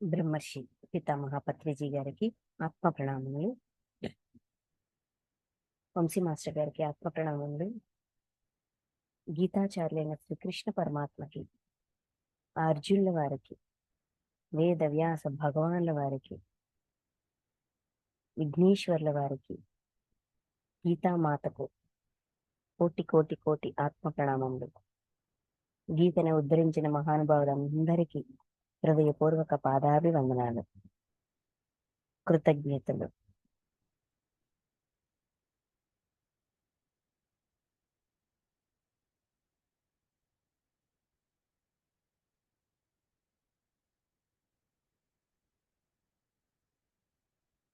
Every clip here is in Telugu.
బ్రహ్మర్షి పితామహ పత్రిజీ గారికి ఆత్మ ప్రణామములు. వంశీ మాస్టర్ గారికి ఆత్మ ప్రణామములు. గీతాచార్యులైన శ్రీకృష్ణ పరమాత్మకి, అర్జునుల వారికి, వేద వ్యాస భగవానుల వారికి, విఘ్నేశ్వర్ల వారికి, గీతామాతకు కోటి కోటి కోటి ఆత్మ ప్రణామములు. గీతను ఉద్ధరించిన మహానుభావులందరికీ హృదయపూర్వక పాదాభివందనాలు, కృతజ్ఞతలు.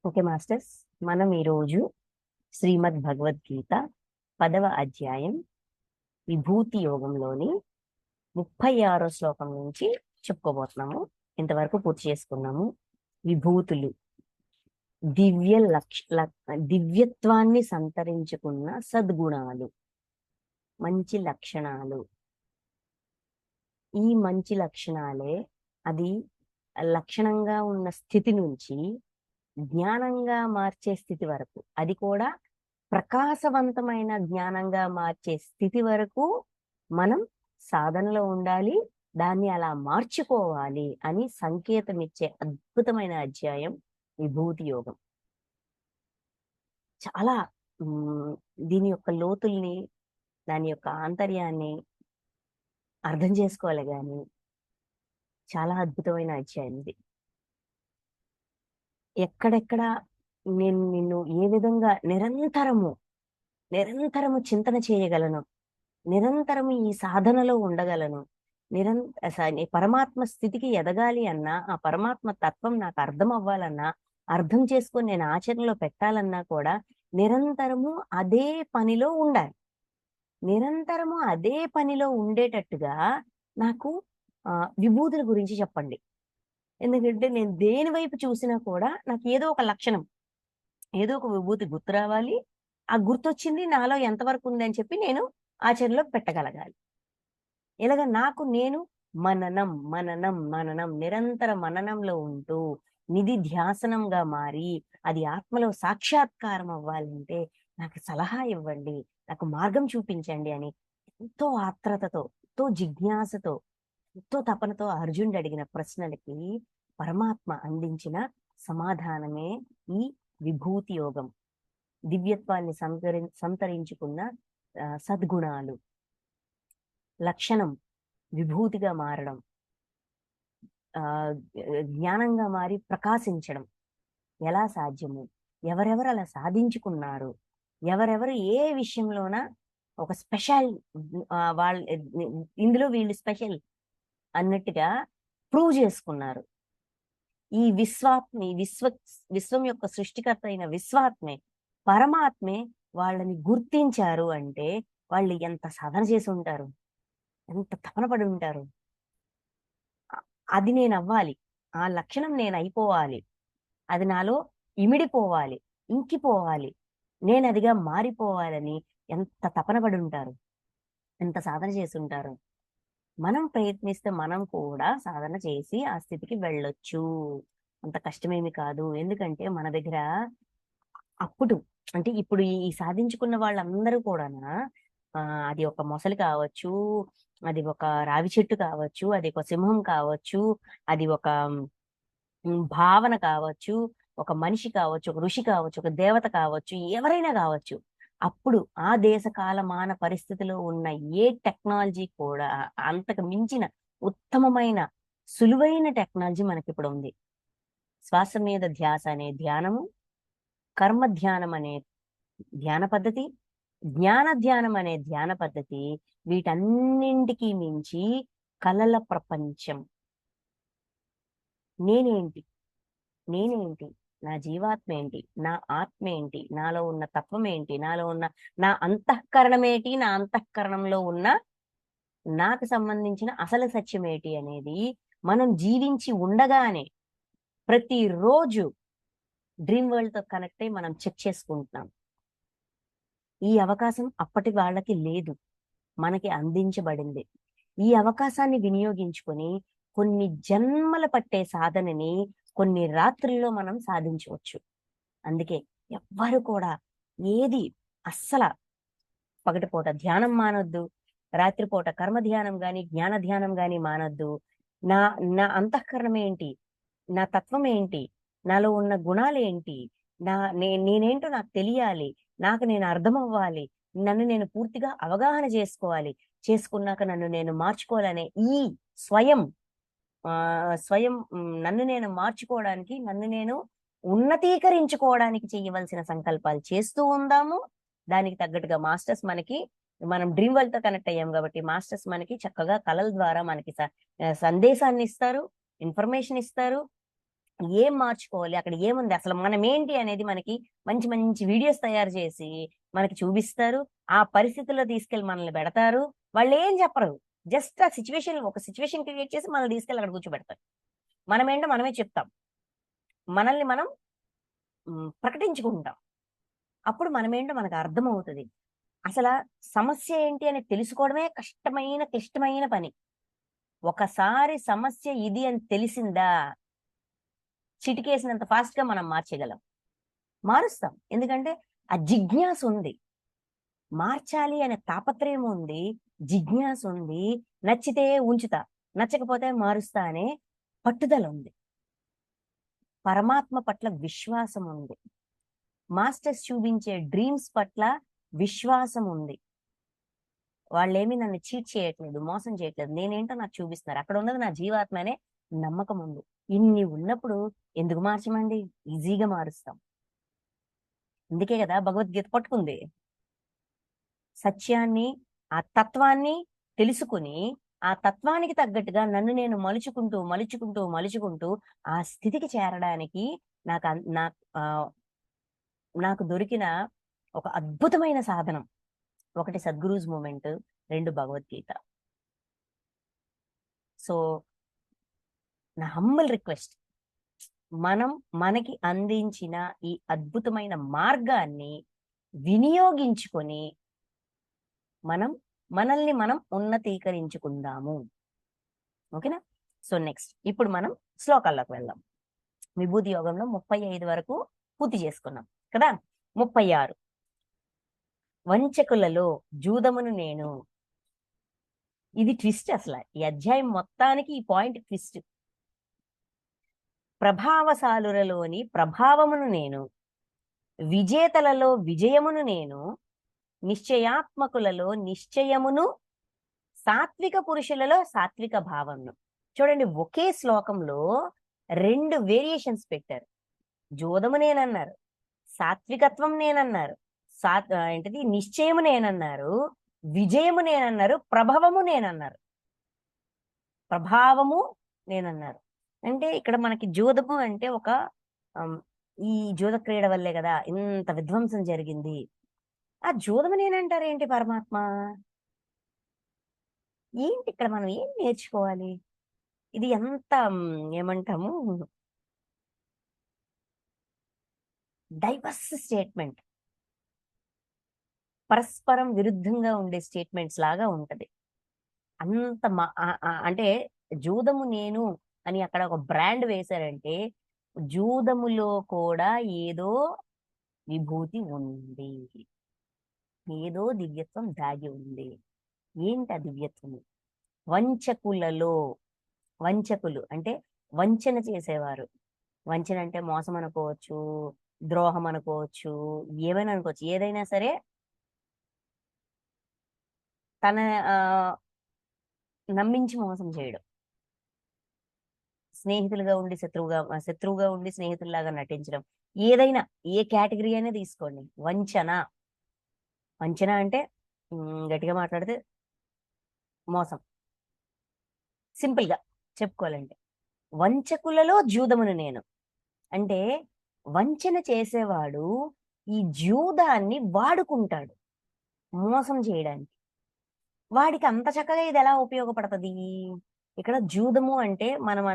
ఓకే మాస్టర్స్, మనం ఈరోజు శ్రీమద్ భగవద్గీత 10వ అధ్యాయం విభూతి యోగంలోని 36వ శ్లోకం నుంచి చెప్పుకోబోతున్నాము. ఇంతవరకు పూర్తి చేసుకున్నాము. విభూతులు దివ్యత్వాన్ని సంతరించుకున్న సద్గుణాలు, మంచి లక్షణాలు. ఈ మంచి లక్షణాలే అది లక్షణంగా ఉన్న స్థితి నుంచి జ్ఞానంగా మార్చే స్థితి వరకు, అది కూడా ప్రకాశవంతమైన జ్ఞానంగా మార్చే స్థితి వరకు మనం సాధనలో ఉండాలి. దాన్ని అలా మార్చుకోవాలి అని సంకేతం ఇచ్చే అద్భుతమైన అధ్యాయం విభూతి యోగం. చాలా దీని యొక్క లోతుల్ని, దాని యొక్క ఆంతర్యాన్ని అర్థం చేసుకోవాలి. కానీ చాలా అద్భుతమైన అధ్యాయం ఇది. ఎక్కడెక్కడ నేను నిన్ను ఏ విధంగా నిరంతరము చింతన చేయగలను, నిరంతరము ఈ సాధనలో ఉండగలను, పరమాత్మ స్థితికి ఎదగాలి అన్నా, ఆ పరమాత్మ తత్వం నాకు అర్థం అవ్వాలన్నా, అర్థం చేసుకొని నేను ఆచరణలో పెట్టాలన్నా కూడా నిరంతరము అదే పనిలో ఉండాలి. నిరంతరము అదే పనిలో ఉండేటట్టుగా నాకు విభూతుల గురించి చెప్పండి. ఎందుకంటే నేను దేని వైపు చూసినా కూడా నాకు ఏదో ఒక లక్షణం, ఏదో ఒక విభూతి గుర్తు రావాలి. ఆ గుర్తొచ్చింది నాలో ఎంతవరకు ఉంది అని చెప్పి నేను ఆచరణలో పెట్టగలగాలి. ఇలాగ నాకు నేను మననం నిరంతర మననంలో ఉంటూ నిధి ధ్యాసనంగా మారి అది ఆత్మలో సాక్షాత్కారం అవ్వాలంటే నాకు సలహా ఇవ్వండి, నాకు మార్గం చూపించండి అని ఎంతో ఆత్రతతో, ఎంతో జిజ్ఞాసతో, ఎంతో తపనతో అర్జునుడు అడిగిన ప్రశ్నలకి పరమాత్మ అందించిన సమాధానమే ఈ విభూతి యోగం. దివ్యత్వాన్ని సంతరించుకున్న సద్గుణాలు, లక్షణం విభూతిగా మారడం, జ్ఞానంగా మారి ప్రకాశించడం ఎలా సాధ్యము, ఎవరెవరు అలా సాధించుకున్నారు, ఎవరెవరు ఏ విషయంలోన ఒక స్పెషల్, వాళ్ళ ఇందులో వీళ్ళు స్పెషల్ అన్నట్టుగా ప్రూవ్ చేసుకున్నారు. ఈ విశ్వం యొక్క సృష్టికర్త అయిన విశ్వాత్మే, పరమాత్మే వాళ్ళని గుర్తించారు అంటే వాళ్ళు ఎంత సాధన చేసి ఉంటారు, ఎంత తపన పడి ఉంటారు. అది నేను అవ్వాలి, ఆ లక్షణం నేను అయిపోవాలి, అది నాలో ఇమిడిపోవాలి, ఇంకిపోవాలి, నేను అదిగా మారిపోవాలని ఎంత తపన పడి ఉంటారు, ఎంత సాధన చేసి ఉంటారు. మనం ప్రయత్నిస్తే మనం కూడా సాధన చేసి ఆ స్థితికి వెళ్ళొచ్చు. అంత కష్టమేమి కాదు. ఎందుకంటే మన దగ్గర అప్పుడు అంటే ఇప్పుడు ఈ సాధించుకున్న వాళ్ళందరూ కూడా అది ఒక మొసలి కావచ్చు, అది ఒక రావి చెట్టు కావచ్చు, అది ఒక సింహం కావచ్చు, అది ఒక భావన కావచ్చు, ఒక మనిషి కావచ్చు, ఒక ఋషి కావచ్చు, ఒక దేవత కావచ్చు, ఎవరైనా కావచ్చు. అప్పుడు ఆ దేశ కాలమాన పరిస్థితిలో ఉన్న ఏ టెక్నాలజీ కూడా అంతకు మించిన ఉత్తమమైన సులువైన టెక్నాలజీ మనకి ఇప్పుడు ఉంది. శ్వాస మీద ధ్యాస అనే ధ్యానము, కర్మ ధ్యానం అనే ధ్యాన పద్ధతి, జ్ఞాన ధ్యానం అనే ధ్యాన పద్ధతి, వీటన్నింటికి మించి కలల ప్రపంచం. నేనేంటి, నా జీవాత్మ ఏంటి, నా ఆత్మ ఏంటి, నాలో ఉన్న తత్వం ఏంటి, నాలో ఉన్న నా అంతఃకరణం ఏంటి, నా అంతఃకరణంలో ఉన్న నాకు సంబంధించిన అసలు సత్యం ఏంటి అనేది మనం జీవించి ఉండగానే ప్రతిరోజు డ్రీమ్ వరల్డ్ తో కనెక్ట్ అయ్యి మనం చెక్ చేసుకుంటున్నాం. ఈ అవకాశం అప్పటి వాళ్ళకి లేదు, మనకి అందించబడింది. ఈ అవకాశాన్ని వినియోగించుకొని కొన్ని జన్మల పట్టే సాధనని కొన్ని రాత్రుల్లో మనం సాధించవచ్చు. అందుకే ఎవ్వరు కూడా ఏది అస్సల పగటిపూట ధ్యానం మానొద్దు, రాత్రిపూట కర్మ ధ్యానం గాని జ్ఞాన ధ్యానం గాని మానొద్దు. నా నా అంతఃకరణం ఏంటి, నా తత్వం ఏంటి, నాలో ఉన్న గుణాలేంటి, నేనేంటో నాకు తెలియాలి, నాకు నేను అర్థం అవ్వాలి, నన్ను నేను పూర్తిగా అవగాహన చేసుకోవాలి, చేసుకున్నాక నన్ను నేను మార్చుకోవాలనే ఈ స్వయం నన్ను నేను మార్చుకోవడానికి, నన్ను నేను ఉన్నతీకరించుకోవడానికి చేయవలసిన సంకల్పాలు చేస్తూ ఉందాము. దానికి తగ్గట్టుగా మాస్టర్స్ మనకి, మనం డ్రీమ్ వరల్డ్ తో కనెక్ట్ అయ్యాం కాబట్టి మాస్టర్స్ మనకి చక్కగా కళల ద్వారా మనకి సందేశాన్ని ఇస్తారు, ఇన్ఫర్మేషన్ ఇస్తారు. ఏం మార్చుకోవాలి, అక్కడ ఏముంది, అసలు మనం ఏంటి అనేది మనకి మంచి మంచి వీడియోస్ తయారు చేసి మనకి చూపిస్తారు. ఆ పరిస్థితుల్లో తీసుకెళ్లి మనల్ని పెడతారు. వాళ్ళు ఏం చెప్పరు, జస్ట్ ఆ సిచ్యువేషన్, ఒక సిచ్యువేషన్ క్రియేట్ చేసి మనల్ని తీసుకెళ్ళి అక్కడ కూర్చోబెడతారు. మనం ఏంటో మనమే చెప్తాం, మనల్ని మనం ప్రకటించుకుంటాం. అప్పుడు మనమేంటో మనకు అర్థమవుతుంది. అసలు సమస్య ఏంటి అని తెలుసుకోవడమే కష్టమైన క్లిష్టమైన పని. ఒకసారి సమస్య ఇది అని తెలిసిందా, చిటికేసినంత ఫాస్ట్ గా మనం మార్చేయగలం, మారుస్తాం. ఎందుకంటే ఆ జిజ్ఞాస ఉంది, మార్చాలి అనే తాపత్రయం ఉంది, జిజ్ఞాస ఉంది, నచ్చితే ఉంచుతా, నచ్చకపోతే మారుస్తా అనే పట్టుదల ఉంది, పరమాత్మ పట్ల విశ్వాసం ఉంది, మాస్టర్స్ చూపించే డ్రీమ్స్ పట్ల విశ్వాసం ఉంది. వాళ్ళేమీ నన్ను చీట్ చేయట్లేదు, మోసం చేయట్లేదు, నేనేంటో నాకు చూపిస్తున్నారు, అక్కడ ఉన్నది నా జీవాత్మ అనే నమ్మకం ఉంది. ఇన్ని ఉన్నప్పుడు ఎందుకు మార్చమండి, ఈజీగా మారుస్తాం. అందుకే కదా భగవద్గీత పట్టుకుంది. సత్యాన్ని, ఆ తత్వాన్ని తెలుసుకుని ఆ తత్వానికి తగ్గట్టుగా నన్ను నేను మలుచుకుంటూ మలుచుకుంటూ మలుచుకుంటూ ఆ స్థితికి చేరడానికి నాకు దొరికిన ఒక అద్భుతమైన సాధనం. ఒకటి సద్గురూస్ మూమెంట్, 2 భగవద్గీత. సో నా హంబల్ రిక్వెస్ట్, మనం మనకి అందించిన ఈ అద్భుతమైన మార్గాన్ని వినియోగించుకొని మనల్ని మనం ఉన్నతీకరించుకుందాము. ఓకేనా? సో నెక్స్ట్ ఇప్పుడు మనం శ్లోకాల్లోకి వెళ్దాం. విభూతి యోగంలో 35 వరకు పూర్తి చేసుకున్నాం కదా. 36 వంచకులలో జూదమును నేను. ఇది ట్విస్ట్, అసలు ఈ అధ్యాయం మొత్తానికి ఈ పాయింట్ ట్విస్ట్. ప్రభావశాలురలోని ప్రభావమును నేను, విజేతలలో విజయమును నేను, నిశ్చయాత్మకులలో నిశ్చయమును, సాత్విక పురుషులలో సాత్విక భావమును. చూడండి, ఒకే శ్లోకంలో 2 వేరియేషన్స్ పెట్టారు. జోదము నేనన్నారు, సాత్వికత్వం నేనన్నారు, ఏంటిది నిశ్చయము నేనన్నారు, విజయము నేనన్నారు, ప్రభావము నేనన్నారు. ప్రభావము నేనన్నారు అంటే ఇక్కడ మనకి జోదము అంటే ఒక ఈ జోద క్రీడ వల్లే కదా ఇంత విధ్వంసం జరిగింది. ఆ జోదము నేనంటారు ఏంటి పరమాత్మ? ఏంటి ఇక్కడ మనం ఏం నేర్చుకోవాలి? ఇది ఎంత ఏమంటాము, డైవర్స్ స్టేట్మెంట్, పరస్పరం విరుద్ధంగా ఉండే స్టేట్మెంట్స్ లాగా ఉంటది. అంత అంటే జూదము నేను అని అక్కడ ఒక బ్రాండ్ వేశారంటే జూదములో కూడా ఏదో విభూతి ఉంది, ఏదో దివ్యత్వం దాగి ఉంది. ఏంటి ఆ దివ్యత్వము? వంచకులలో, వంచకులు అంటే వంచన చేసేవారు. వంచన అంటే మోసం అనుకోవచ్చు, ద్రోహం అనుకోవచ్చు, ఏమైనా అనుకోవచ్చు. ఏదైనా సరే తన నమ్మించి మోసం చేయడం, స్నేహితులుగా ఉండి శత్రువుగా ఉండి స్నేహితుల్లాగా నటించడం, ఏదైనా ఏ కేటగిరీ అయినా తీసుకోండి. వంచన, వంచన అంటే గట్టిగా మాట్లాడితే మోసం. సింపుల్ గా చెప్పుకోవాలంటే వంచకులలో జూదమును నేను అంటే వంచన చేసేవాడు ఈ జూదాన్ని వాడుకుంటాడు మోసం చేయడానికి. వాడికి అంత చక్కగా ఇది ఎలా ఉపయోగపడుతుంది? ఇక్కడ జూదము అంటే మనం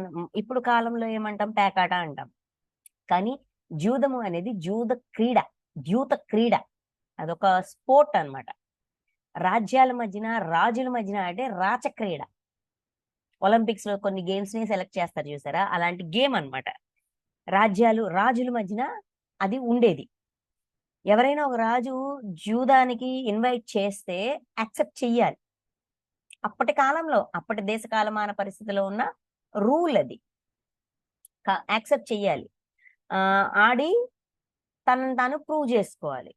ఇప్పుడు కాలంలో ఏమంటాం, పేకాట అంటాం. కానీ జూదము అనేది ద్యూత క్రీడ, అదొక స్పోర్ట్ అన్నమాట. రాజ్యాల మధ్యన, రాజుల మధ్యన అంటే రాచక్రీడ. ఒలింపిక్స్ లో కొన్ని గేమ్స్ ని సెలెక్ట్ చేస్తారు చూసారా, అలాంటి గేమ్ అన్నమాట. రాజుల మధ్యన అది ఉండేది. ఎవరైనా ఒక రాజు జూదానికి ఇన్వైట్ చేస్తే యాక్సెప్ట్ చెయ్యాలి. అప్పటి కాలంలో, అప్పటి దేశ కాలమాన పరిస్థితిలో ఉన్న రూల్ అది. యాక్సెప్ట్ చెయ్యాలి. ఆడి తనను తాను ప్రూవ్ చేసుకోవాలి.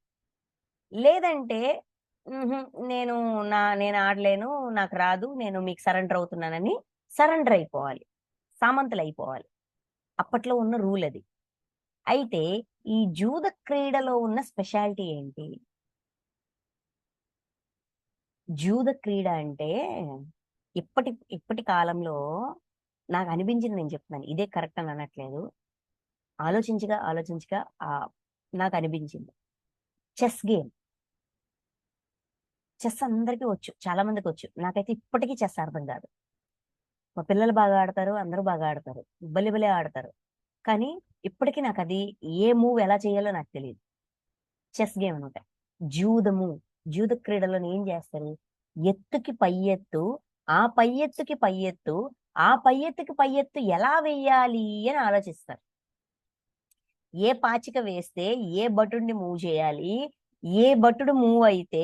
లేదంటే నేను నేను ఆడలేను, నాకు రాదు, నేను మీకు సరెండర్ అవుతున్నానని సరెండర్ అయిపోవాలి, సామంతులు అయిపోవాలి. అప్పట్లో ఉన్న రూల్ అది. అయితే ఈ జూద క్రీడలో ఉన్న స్పెషాలిటీ ఏంటి? జూద క్రీడ అంటే ఇప్పటి కాలంలో నాకు అనిపించింది నేను చెప్తున్నాను, ఇదే కరెక్ట్ అని అనట్లేదు. ఆలోచించగా నాకు అనిపించింది చెస్ గేమ్. చెస్ అందరికీ వచ్చు, చాలా మందికి వచ్చు. నాకైతే ఇప్పటికీ చెస్ అర్థం కాదు. మా పిల్లలు బాగా ఆడతారు, అందరూ బాగా ఆడతారు, బలి ఆడతారు. కానీ ఇప్పటికీ నాకు అది ఏ మూవ్ ఎలా చేయాలో నాకు తెలియదు. చెస్ గేమ్ అనమాట. జూద క్రీడలో ఏం చేస్తారు? ఎత్తుకి పై ఎత్తు, ఆ పై ఎత్తుకి పై ఎత్తు, ఆ పై ఎత్తుకి పై ఎత్తు ఎలా వేయాలి అని ఆలోచిస్తారు. ఏ పాచిక వేస్తే ఏ భటుడిని మూవ్ చేయాలి, ఏ భటుడు మూవ్ అయితే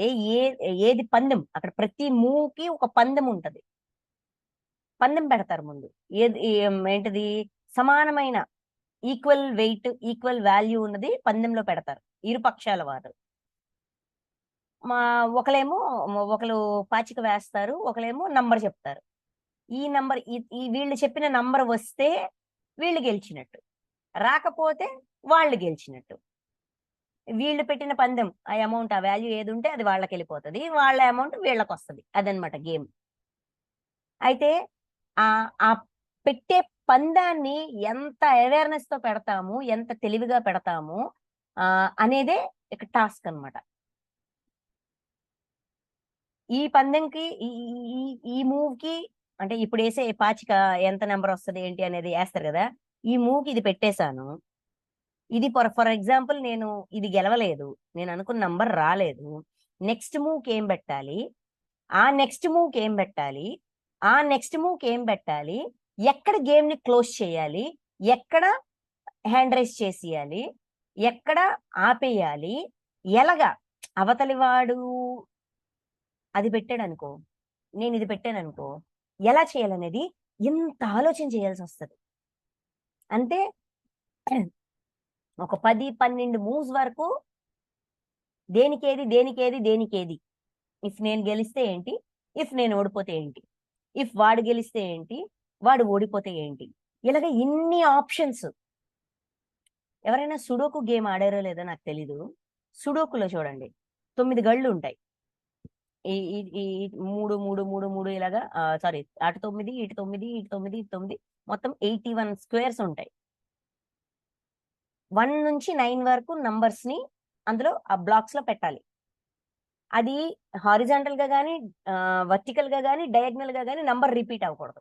ఏది పందెం. అక్కడ ప్రతి మూవ్ కి ఒక పందెం ఉంటది, పందెం పెడతారు ముందు. ఏంటిది? సమానమైన ఈక్వల్ వెయిట్, ఈక్వల్ వాల్యూ ఉన్నది పందెంలో పెడతారు ఇరు పక్షాల వారు. ఒకలేమో ఒకరు పాచిక వేస్తారు, ఒకలేమో నంబర్ చెప్తారు. ఈ నంబర్ ఈ వీళ్ళు చెప్పిన నంబర్ వస్తే వీళ్ళు గెలిచినట్టు, రాకపోతే వాళ్ళు గెలిచినట్టు. వీళ్ళు పెట్టిన పందెం, ఆ అమౌంట్, ఆ వాల్యూ ఏది ఉంటే అది వాళ్ళకి వెళ్ళిపోతుంది, వాళ్ళ అమౌంట్ వీళ్ళకి వస్తుంది. అదనమాట గేమ్. అయితే ఆ పెట్టే పందాన్ని ఎంత అవేర్నెస్ తో పెడతాము, ఎంత తెలివిగా పెడతాము అనేదే ఇక టాస్క్ అనమాట. ఈ పందెంకి ఈ మూవ్ కి, అంటే ఇప్పుడు వేసే పాచిక ఎంత నెంబర్ వస్తుంది ఏంటి అనేది వేస్తారు కదా. ఈ మూవ్ కి ఇది పెట్టేశాను, ఇది ఫర్ ఎగ్జాంపుల్ నేను ఇది గెలవలేదు, నేను అనుకున్న నంబర్ రాలేదు. నెక్స్ట్ మూవ్కి ఏం పెట్టాలి, ఆ నెక్స్ట్ మూవ్కి ఏం పెట్టాలి, ఆ నెక్స్ట్ మూవ్కి ఏం పెట్టాలి, ఎక్కడ గేమ్ ని క్లోజ్ చేయాలి, ఎక్కడ హ్యాండ్ రైస్ చేసేయాలి, ఎక్కడ ఆపేయాలి, ఎలాగా అవతలి వాడు అది పెట్టాడు అనుకో, నేను ఇది పెట్టాను అనుకో, ఎలా చేయాలనేది ఎంత ఆలోచన చేయాల్సి వస్తుంది. అంటే ఒక 10-12 మూవ్స్ వరకు దేనికేది. ఇఫ్ నేను గెలిస్తే ఏంటి, ఇఫ్ నేను ఓడిపోతే ఏంటి, ఇఫ్ వాడు గెలిస్తే ఏంటి, వాడు ఓడిపోతే ఏంటి, ఇలాగ ఇన్ని ఆప్షన్స్. ఎవరైనా సుడోకు గేమ్ ఆడారో లేదో నాకు తెలీదు. సుడోకులో చూడండి 9 గళ్ళు ఉంటాయి. ఈ 3 ఇలాగా, సారీ, అటు 9, ఇటు 9, ఇటు 9, ఇటు 9, మొత్తం 81 స్క్వేర్స్ ఉంటాయి. 1 నుంచి 9 వరకు నంబర్స్ ని అందులో ఆ బ్లాక్స్ లో పెట్టాలి. అది హారిజాంటల్ గా గానీ, వర్టికల్ గా గానీ, డయాగ్నల్ గా గానీ నంబర్ రిపీట్ అవ్వకూడదు.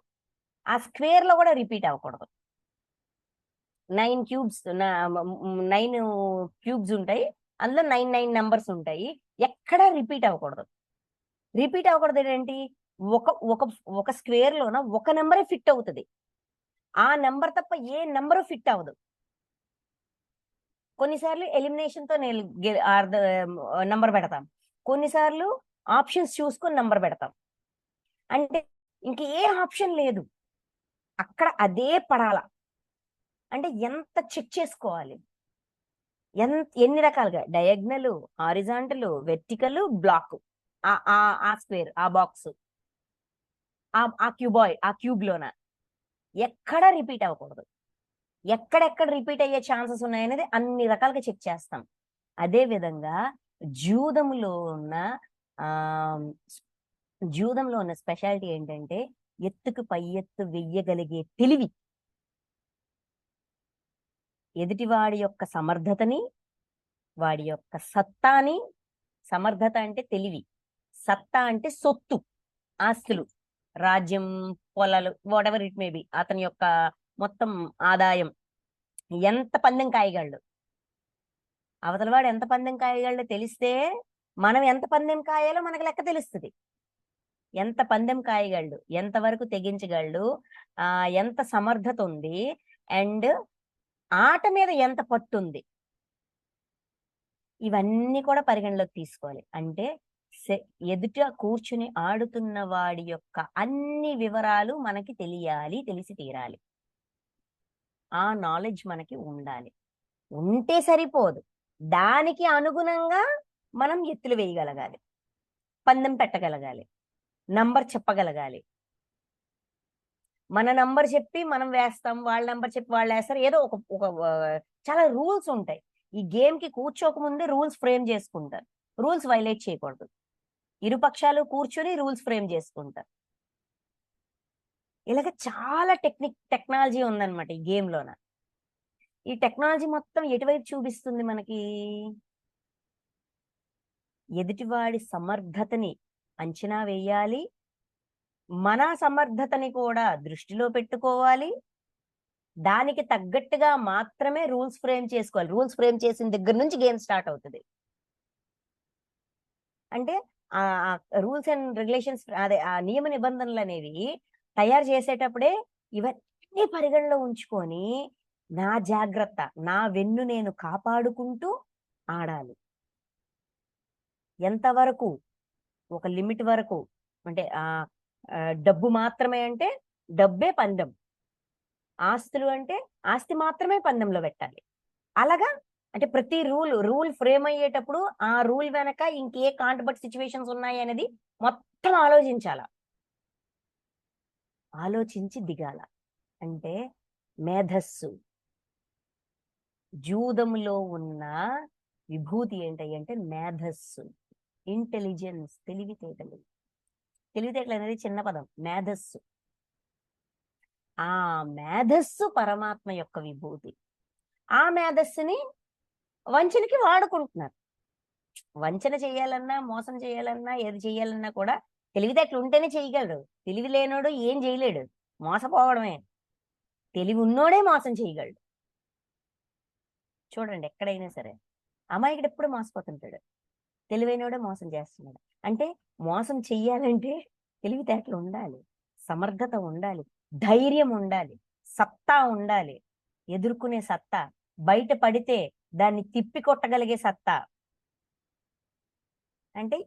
ఆ స్క్వేర్ లో కూడా రిపీట్ అవ్వకూడదు. 9 క్యూబ్స్ ఉంటాయి, అందులో 9 నంబర్స్ ఉంటాయి. ఎక్కడా రిపీట్ అవ్వకూడదు. రిపీట్ అవ్వకూడదు ఏంటి? ఒక ఒక ఒక స్క్వేర్ లోన ఒక నెంబరే ఫిట్ అవుతుంది, ఆ నెంబర్ తప్ప ఏ నెంబరు ఫిట్ అవ్వదు. కొన్నిసార్లు ఎలిమినేషన్ తో నంబర్ పెడతాం, కొన్నిసార్లు ఆప్షన్స్ చూసుకొని నంబర్ పెడతాం. అంటే ఇంక ఏ ఆప్షన్ లేదు, అక్కడ అదే పడాల. అంటే ఎంత చెక్ చేసుకోవాలి, ఎన్ని రకాలుగా, డయాగ్నల్, హారిజాంటల్, వెర్టికల్, బ్లాక్, ఆ స్క్వేర్, ఆ బాక్స్, ఆ క్యూబ్ లోన ఎక్కడ రిపీట్ అవ్వకూడదు. ఎక్కడెక్కడ రిపీట్ అయ్యే ఛాన్సెస్ ఉన్నాయనేది అన్ని రకాలుగా చెక్ చేస్తాం. అదే విధంగా జూదంలో ఉన్న ఆ జూదంలో ఉన్న స్పెషాలిటీ ఏంటంటే ఎత్తుకు పై ఎత్తు వెయ్యగలిగే తెలివి. ఎదుటివాడి యొక్క సమర్థతని, వాడి యొక్క సత్తాని, సమర్థత అంటే తెలివి, సత్తా అంటే సొత్తు, ఆస్తులు, రాజ్యం, పొలాలు, what ever it may be, అతని యొక్క మొత్తం ఆదాయం, ఎంత పందెం కాయగలడు, అవతలవాడు ఎంత పందెం కాయగలడో తెలిస్తే మనం ఎంత పందెం కాయాలో మనకు లెక్క తెలుస్తుంది. ఎంత పందెం కాయగలడు, ఎంతవరకు తెగించగలడు, ఎంత సమర్థత ఉంది, అండ్ ఆట మీద ఎంత పట్టుంది, ఇవన్నీ కూడా పరిగణలోకి తీసుకోవాలి. అంటే ఎదుట కూర్చుని ఆడుతున్న వాడి యొక్క అన్ని వివరాలు మనకి తెలియాలి, తెలిసి తీరాలి. ఆ నాలెడ్జ్ మనకి ఉండాలి. ఉంటే సరిపోదు, దానికి అనుగుణంగా మనం ఎత్తులు వేయగలగాలి, పందెం పెట్టగలగాలి, నంబర్ చెప్పగలగాలి. మన నంబర్ చెప్పి మనం వేస్తాం, వాళ్ళ నంబర్ చెప్పి వాళ్ళు వేస్తారు. ఏదో ఒక ఒక చాలా రూల్స్ ఉంటాయి. ఈ గేమ్ కి కూర్చోక ముందే రూల్స్ ఫ్రేమ్ చేసుకుంటారు. రూల్స్ వైలేట్ చేయకూడదు. ఇరుపక్షాలు కూర్చొని రూల్స్ ఫ్రేమ్ చేసుకుంటారు. ఇలాగ చాలా టెక్నాలజీ ఉందన్నమాట ఈ గేమ్ లోన. ఈ టెక్నాలజీ మొత్తం ఎటువైపు చూపిస్తుంది మనకి? ఎదుటివాడి సమర్థతని అంచనా వేయాలి, మన సమర్థతని కూడా దృష్టిలో పెట్టుకోవాలి, దానికి తగ్గట్టుగా మాత్రమే రూల్స్ ఫ్రేమ్ చేసుకోవాలి. రూల్స్ ఫ్రేమ్ చేసిన దగ్గర నుంచి గేమ్ స్టార్ట్ అవుతుంది. అంటే ఆ రూల్స్ అండ్ రెగ్యులేషన్స్, అదే ఆ నియమ నిబంధనలు అనేవి తయారు చేసేటప్పుడే ఇవన్నీ పరిగణలో ఉంచుకొని నా జాగ్రత్త, నా వెన్ను నేను కాపాడుకుంటూ ఆడాలి. ఎంతవరకు? ఒక లిమిట్ వరకు. అంటే డబ్బు మాత్రమే అంటే డబ్బే పందెం, ఆస్తులు అంటే ఆస్తి మాత్రమే పందెంలో పెట్టాలి. అలాగా అంటే ప్రతి రూల్ ఫ్రేమ్ అయ్యేటప్పుడు ఆ రూల్ వెనక ఇంకే కాంట్రబట్ సిచ్యువేషన్స్ ఉన్నాయి అనేది మొత్తం ఆలోచించాల, ఆలోచించి దిగాల. అంటే మేధస్సు, జూదములో ఉన్న విభూతి ఏంటంటే మేధస్సు, ఇంటెలిజెన్స్, తెలివితేటలు. తెలివితేటలు అనేది చిన్న పదం, మేధస్సు. ఆ మేధస్సు పరమాత్మ యొక్క విభూతి. ఆ మేధస్సుని వంచనకి వాడుకుంటున్నారు. వంచన చేయాలన్నా, మోసం చేయాలన్నా, ఏది చేయాలన్నా కూడా తెలివితేటలు ఉంటేనే చేయగలడు. తెలివి లేనోడు ఏం చేయలేడు, మోసపోవడమే. తెలివి ఉన్నోడే మోసం చేయగలడు. చూడండి, ఎక్కడైనా సరే అమాయకుడు ఎప్పుడు మోసపోతుంటాడు, తెలివైనోడే మోసం చేస్తున్నాడు. అంటే మోసం చెయ్యాలంటే తెలివితేటలు ఉండాలి, సమర్థత ఉండాలి, ధైర్యం ఉండాలి, సత్తా ఉండాలి, ఎదుర్కొనే సత్తా, బయట పడితే దాన్ని తిప్పి కొట్టగలిగే సత్తా. అంటే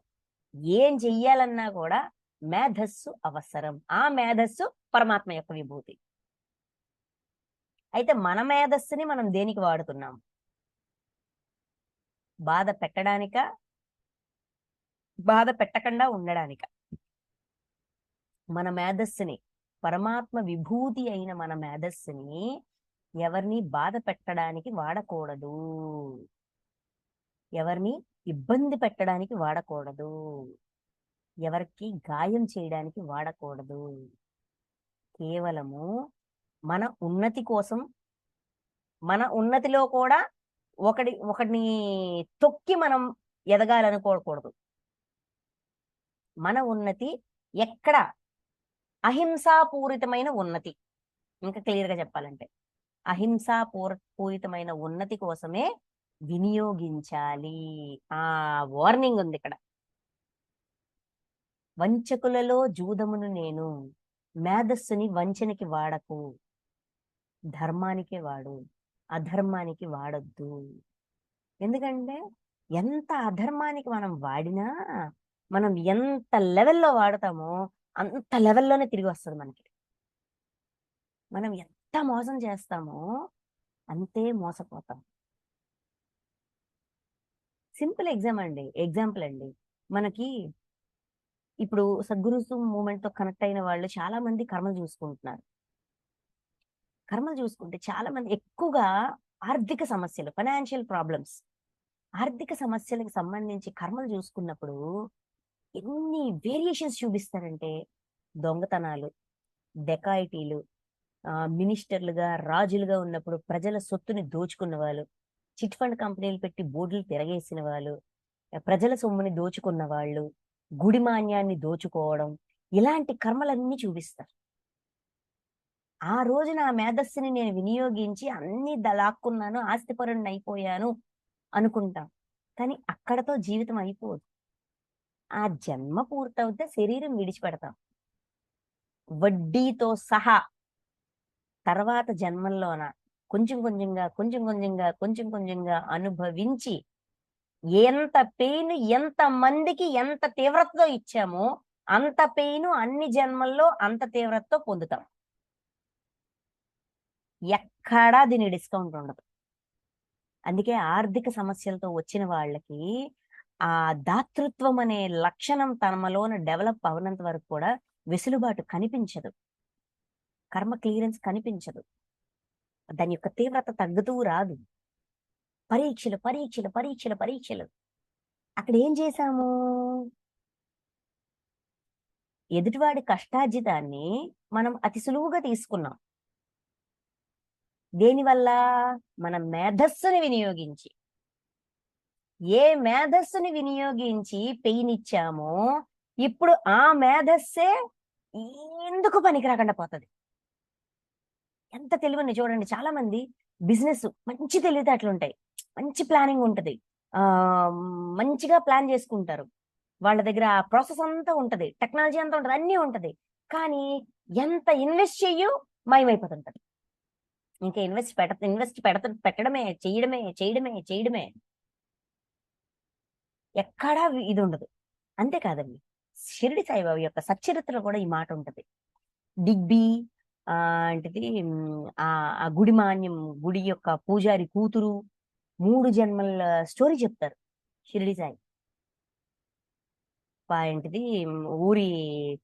ఏం చెయ్యాలన్నా కూడా మేధస్సు అవసరం. ఆ మేధస్సు పరమాత్మ యొక్క విభూతి. అయితే మన మేధస్సుని మనం దేనికి వాడుతున్నాం? బాధ పెట్టడానిక, బాధ పెట్టకుండా ఉండడానిక? మన మేధస్సుని, పరమాత్మ విభూతి అయిన మన మేధస్సుని ఎవరిని బాధ పెట్టడానికి వాడకూడదు, ఎవరిని ఇబ్బంది పెట్టడానికి వాడకూడదు, ఎవరికి గాయం చేయడానికి వాడకూడదు. కేవలము మన ఉన్నతి కోసం, మన ఉన్నతిలో కూడా ఒకడిని తొక్కి మనం ఎదగాలనుకోకూడదు. మన ఉన్నతి ఎక్కడ అహింసాపూరితమైన ఉన్నతి. ఇంకా క్లియర్ గా చెప్పాలంటే పూరితమైన ఉన్నతి కోసమే వినియోగించాలి. ఆ వార్నింగ్ ఉంది ఇక్కడ. వంచకులలో జూదమును నేను, మేధస్సుని వంచనకి వాడకు, ధర్మానికే వాడు, అధర్మానికి వాడొద్దు. ఎందుకంటే ఎంత అధర్మానికి మనం వాడినా, మనం ఎంత లెవెల్లో వాడతామో అంత లెవెల్లోనే తిరిగి వస్తుంది మనకి. మనం ఎంత మోసం చేస్తామో అంతే మోసపోతాం. సింపుల్ ఎగ్జాంపుల్ అండి. మనకి ఇప్పుడు సద్గురు మూమెంట్ తో కనెక్ట్ అయిన వాళ్ళు చాలా మంది కర్మలు చూసుకుంటున్నారు. కర్మలు చూసుకుంటే చాలా మంది ఎక్కువగా ఆర్థిక సమస్యలు, ఫైనాన్షియల్ ప్రాబ్లమ్స్, ఆర్థిక సమస్యలకు సంబంధించి కర్మలు చూసుకున్నప్పుడు ఎన్ని వేరియేషన్స్ చూపిస్తారంటే దొంగతనాలు, డెకాయిటీలు, మినిస్టర్లుగా, రాజులుగా ఉన్నప్పుడు ప్రజల సొత్తుని దోచుకున్న వాళ్ళు, చిట్ ఫండ్ కంపెనీలు పెట్టి బోర్డులు తిరగేసిన వాళ్ళు, ప్రజల సొమ్ముని దోచుకున్న వాళ్ళు, గుడి మాన్యాన్ని దోచుకోవడం, ఇలాంటి కర్మలన్నీ చూపిస్తారు. ఆ రోజు నా మేధస్సుని నేను వినియోగించి అన్ని లాక్కున్నాను, ఆస్తిపరుణ్ణి అయిపోయాను అనుకుంటాం. కానీ అక్కడతో జీవితం అయిపోదు. ఆ జన్మ పూర్తవుతే శరీరం విడిచిపెడతాం, వడ్డీతో సహా. తర్వాత జన్మల్లోన కొంచెం కొంచెంగా కొంచెం కొంచెంగా కొంచెం కొంచెంగా అనుభవించి ఎంత పెయిన్ ఎంత మందికి ఎంత తీవ్రతతో ఇచ్చామో అంత పెయిన్ అన్ని జన్మల్లో అంత తీవ్రతతో పొందుతాం. ఎక్కడా దీని డిస్కౌంట్ ఉండదు. అందుకే ఆర్థిక సమస్యలతో వచ్చిన వాళ్ళకి ఆ దాతృత్వం అనే లక్షణం తమలోన డెవలప్ అవనంత వరకు కూడా వెసులుబాటు కనిపించదు, కర్మ క్లియరెన్స్ కనిపించదు, దాని యొక్క తీవ్రత తగ్గుతూ రాదు. పరీక్షలు పరీక్షలు పరీక్షలు పరీక్షలు. అక్కడ ఏం చేశాము? ఎదుటివాడి కష్టార్జితాన్ని మనం అతి సులువుగా తీసుకున్నాం. దేనివల్ల? మన మేధస్సుని వినియోగించి. ఏ మేధస్సుని వినియోగించి పెయిన్ ఇచ్చామో ఇప్పుడు ఆ మేధస్సే ఎందుకు పనికి రాకుండా పోతుంది. ఎంత తెలివని చూడండి. చాలా మంది బిజినెస్ మంచి తెలివితేటలు ఉంటాయి, మంచి ప్లానింగ్ ఉంటది, ఆ మంచిగా ప్లాన్ చేసుకుంటారు. వాళ్ళ దగ్గర ఆ ప్రాసెస్ అంతా ఉంటది, టెక్నాలజీ అంతా ఉంటది, అన్నీ ఉంటది. కానీ ఎంత ఇన్వెస్ట్ చెయ్యు మాయమైపోతుంటది. ఇంకా ఇన్వెస్ట్ పెట్టడమే, చేయడమే చేయడమే చేయడమే, ఎక్కడా ఇది ఉండదు. అంతేకాదండి, షిరిడి సాయిబాబా యొక్క సచ్చరిత్రలో కూడా ఈ మాట ఉంటది. డిగ్బీ అంటది ఆ గుడి మాన్యం, గుడి యొక్క పూజారి కూతురు 3 జన్మల స్టోరీ చెప్తారు షిరిడి సాయి. ఏంటిది ఊరి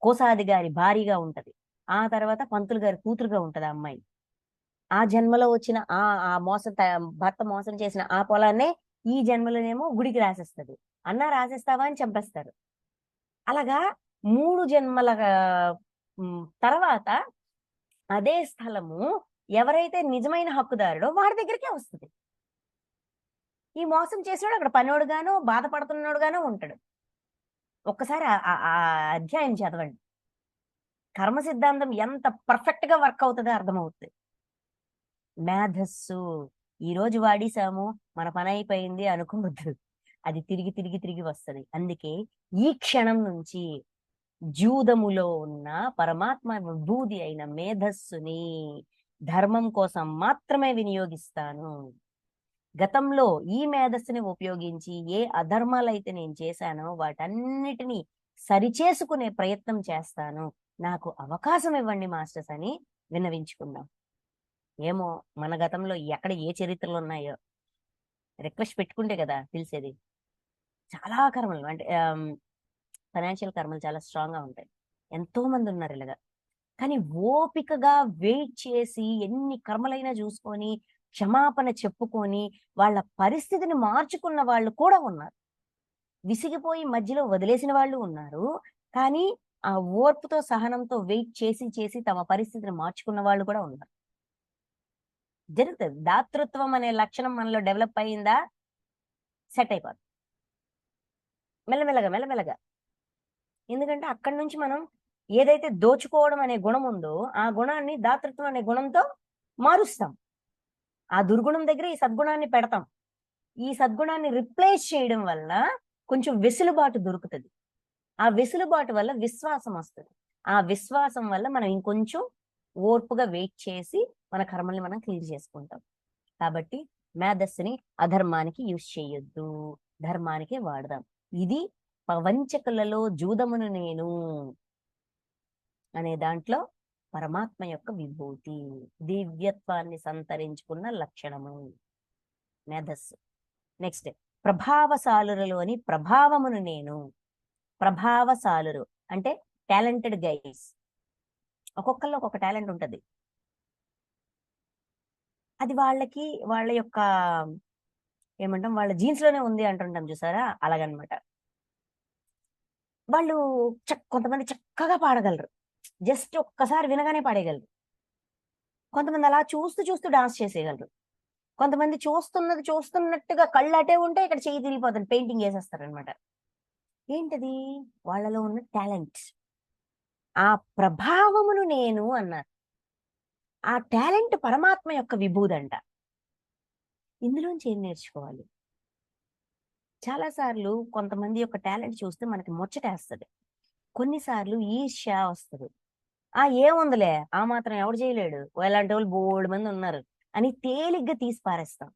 కోసాది గారి భారీగా ఉంటది, ఆ తర్వాత పంతులు గారి కూతురుగా ఉంటది ఆ అమ్మాయి. ఆ జన్మలో వచ్చిన ఆ భర్త మోసం చేసిన ఆ పొలాన్నే ఈ జన్మలోనేమో గుడికి రాసేస్తుంది. అన్నా రాసేస్తావా అని చంపేస్తారు. అలాగా 3 జన్మల తర్వాత అదే స్థలము ఎవరైతే నిజమైన హక్కుదారుడో వాడి దగ్గరికే వస్తుంది. ఈ మోసం చేసినాడు అక్కడ పనోడుగానో బాధపడుతున్నాడుగానో ఉంటాడు. ఒక్కసారి ఆ అధ్యాయం చదవండి. కర్మ సిద్ధాంతం ఎంత పర్ఫెక్ట్ గా వర్క్ అవుతుందో అర్థమవుతుంది. మేధస్సు ఈ రోజు వాడేసాము, మన పని అయిపోయింది అనుకోవద్దు. అది తిరిగి తిరిగి తిరిగి వస్తుంది. అందుకే ఈ క్షణం నుంచి జూదములో ఉన్న పరమాత్మ విభూది అయిన మేధస్సుని ధర్మం కోసం మాత్రమే వినియోగిస్తాను. గతంలో ఈ మేధస్సుని ఉపయోగించి ఏ అధర్మాలైతే నేను చేశానో వాటన్నిటినీ సరిచేసుకునే ప్రయత్నం చేస్తాను, నాకు అవకాశం ఇవ్వండి మాస్టర్స్ అని విన్నవించుకుందాం. ఏమో మన గతంలో ఎక్కడ ఏ చరిత్రలు ఉన్నాయో రిక్వెస్ట్ పెట్టుకుంటే కదా తెలిసేది. చాలా కర్మలు అంటే ఫైనాన్షియల్ కర్మలు చాలా స్ట్రాంగ్ గా ఉంటాయి. ఎంతో మంది ఉన్నారు ఇలాగా. కానీ ఓపికగా వెయిట్ చేసి ఎన్ని కర్మలైనా చూసుకొని క్షమాపణ చెప్పుకొని వాళ్ళ పరిస్థితిని మార్చుకున్న వాళ్ళు కూడా ఉన్నారు. విసిగిపోయి మధ్యలో వదిలేసిన వాళ్ళు ఉన్నారు. కానీ ఆ ఓర్పుతో సహనంతో వెయిట్ చేసి చేసి తమ పరిస్థితిని మార్చుకున్న వాళ్ళు కూడా ఉన్నారు. జరుగుతుంది. దాతృత్వం అనే లక్షణం మనలో డెవలప్ అయిందా సెట్ అయిపోతుంది మెల్లమెల్లగా మెల్లమెల్లగా. ఎందుకంటే అక్కడి నుంచి మనం ఏదైతే దోచుకోవడం అనే గుణం ఉందో ఆ గుణాన్ని దాతృత్వం అనే గుణంతో మారుస్తాం. ఆ దుర్గుణం దగ్గర ఈ సద్గుణాన్ని పెడతాం. ఈ సద్గుణాన్ని రిప్లేస్ చేయడం వల్ల కొంచెం వెసులుబాటు దొరుకుతుంది. ఆ వెసులుబాటు వల్ల విశ్వాసం వస్తుంది. ఆ విశ్వాసం వల్ల మనం ఇంకొంచెం ఓర్పుగా వెయిట్ చేసి మన కర్మల్ని మనం క్లియర్ చేసుకుంటాం. కాబట్టి మేధస్సుని అధర్మానికి యూజ్ చేయొద్దు, ధర్మానికే వాడదాం. ఇది వంచకులలో జూదమును నేను అనే దాంట్లో పరమాత్మ యొక్క విభూతి, దివ్యత్వాన్ని సంతరించుకున్న లక్షణము మేధస్సు. నెక్స్ట్ ప్రభావశాలురలోని ప్రభావమును నేను. ప్రభావశాలురు అంటే టాలెంటెడ్ గైస్. ఒక్కొక్కళ్ళు ఒక్కొక్క టాలెంట్ ఉంటది. అది వాళ్ళకి వాళ్ళ యొక్క ఏమంటాం వాళ్ళ జీన్స్ లోనే ఉంది అంటుంటాం చూసారా, అలాగనమాట. వాళ్ళు కొంతమంది చక్కగా పాడగలరు, జస్ట్ ఒక్కసారి వినగానే పాడేయగలరు. కొంతమంది అలా చూస్తూ చూస్తూ డాన్స్ చేసేయగలరు. కొంతమంది చూస్తున్నట్టుగా కళ్ళు అటే ఉంటే ఇక్కడ చెయ్యి తిరిగిపోతుంది, పెయింటింగ్ వేసేస్తారనమాట. ఏంటది? వాళ్ళలో ఉన్న టాలెంట్. ఆ ప్రభావమును నేను అన్నారు. ఆ టాలెంట్ పరమాత్మ యొక్క విభూదంట. ఇందులోంచి ఏం నేర్చుకోవాలి? చాలా సార్లు కొంతమంది యొక్క టాలెంట్ చూస్తే మనకి ముచ్చటేస్తది. కొన్నిసార్లు ఈర్ష్య వస్తది. ఏముందిలే ఆ మాత్రం ఎవడు చేయలేడు. ఇలాంటోళ్ళు బోలెడుమంది ఉన్నారు అని తేలిగ్గా తీసి పారేస్తాం.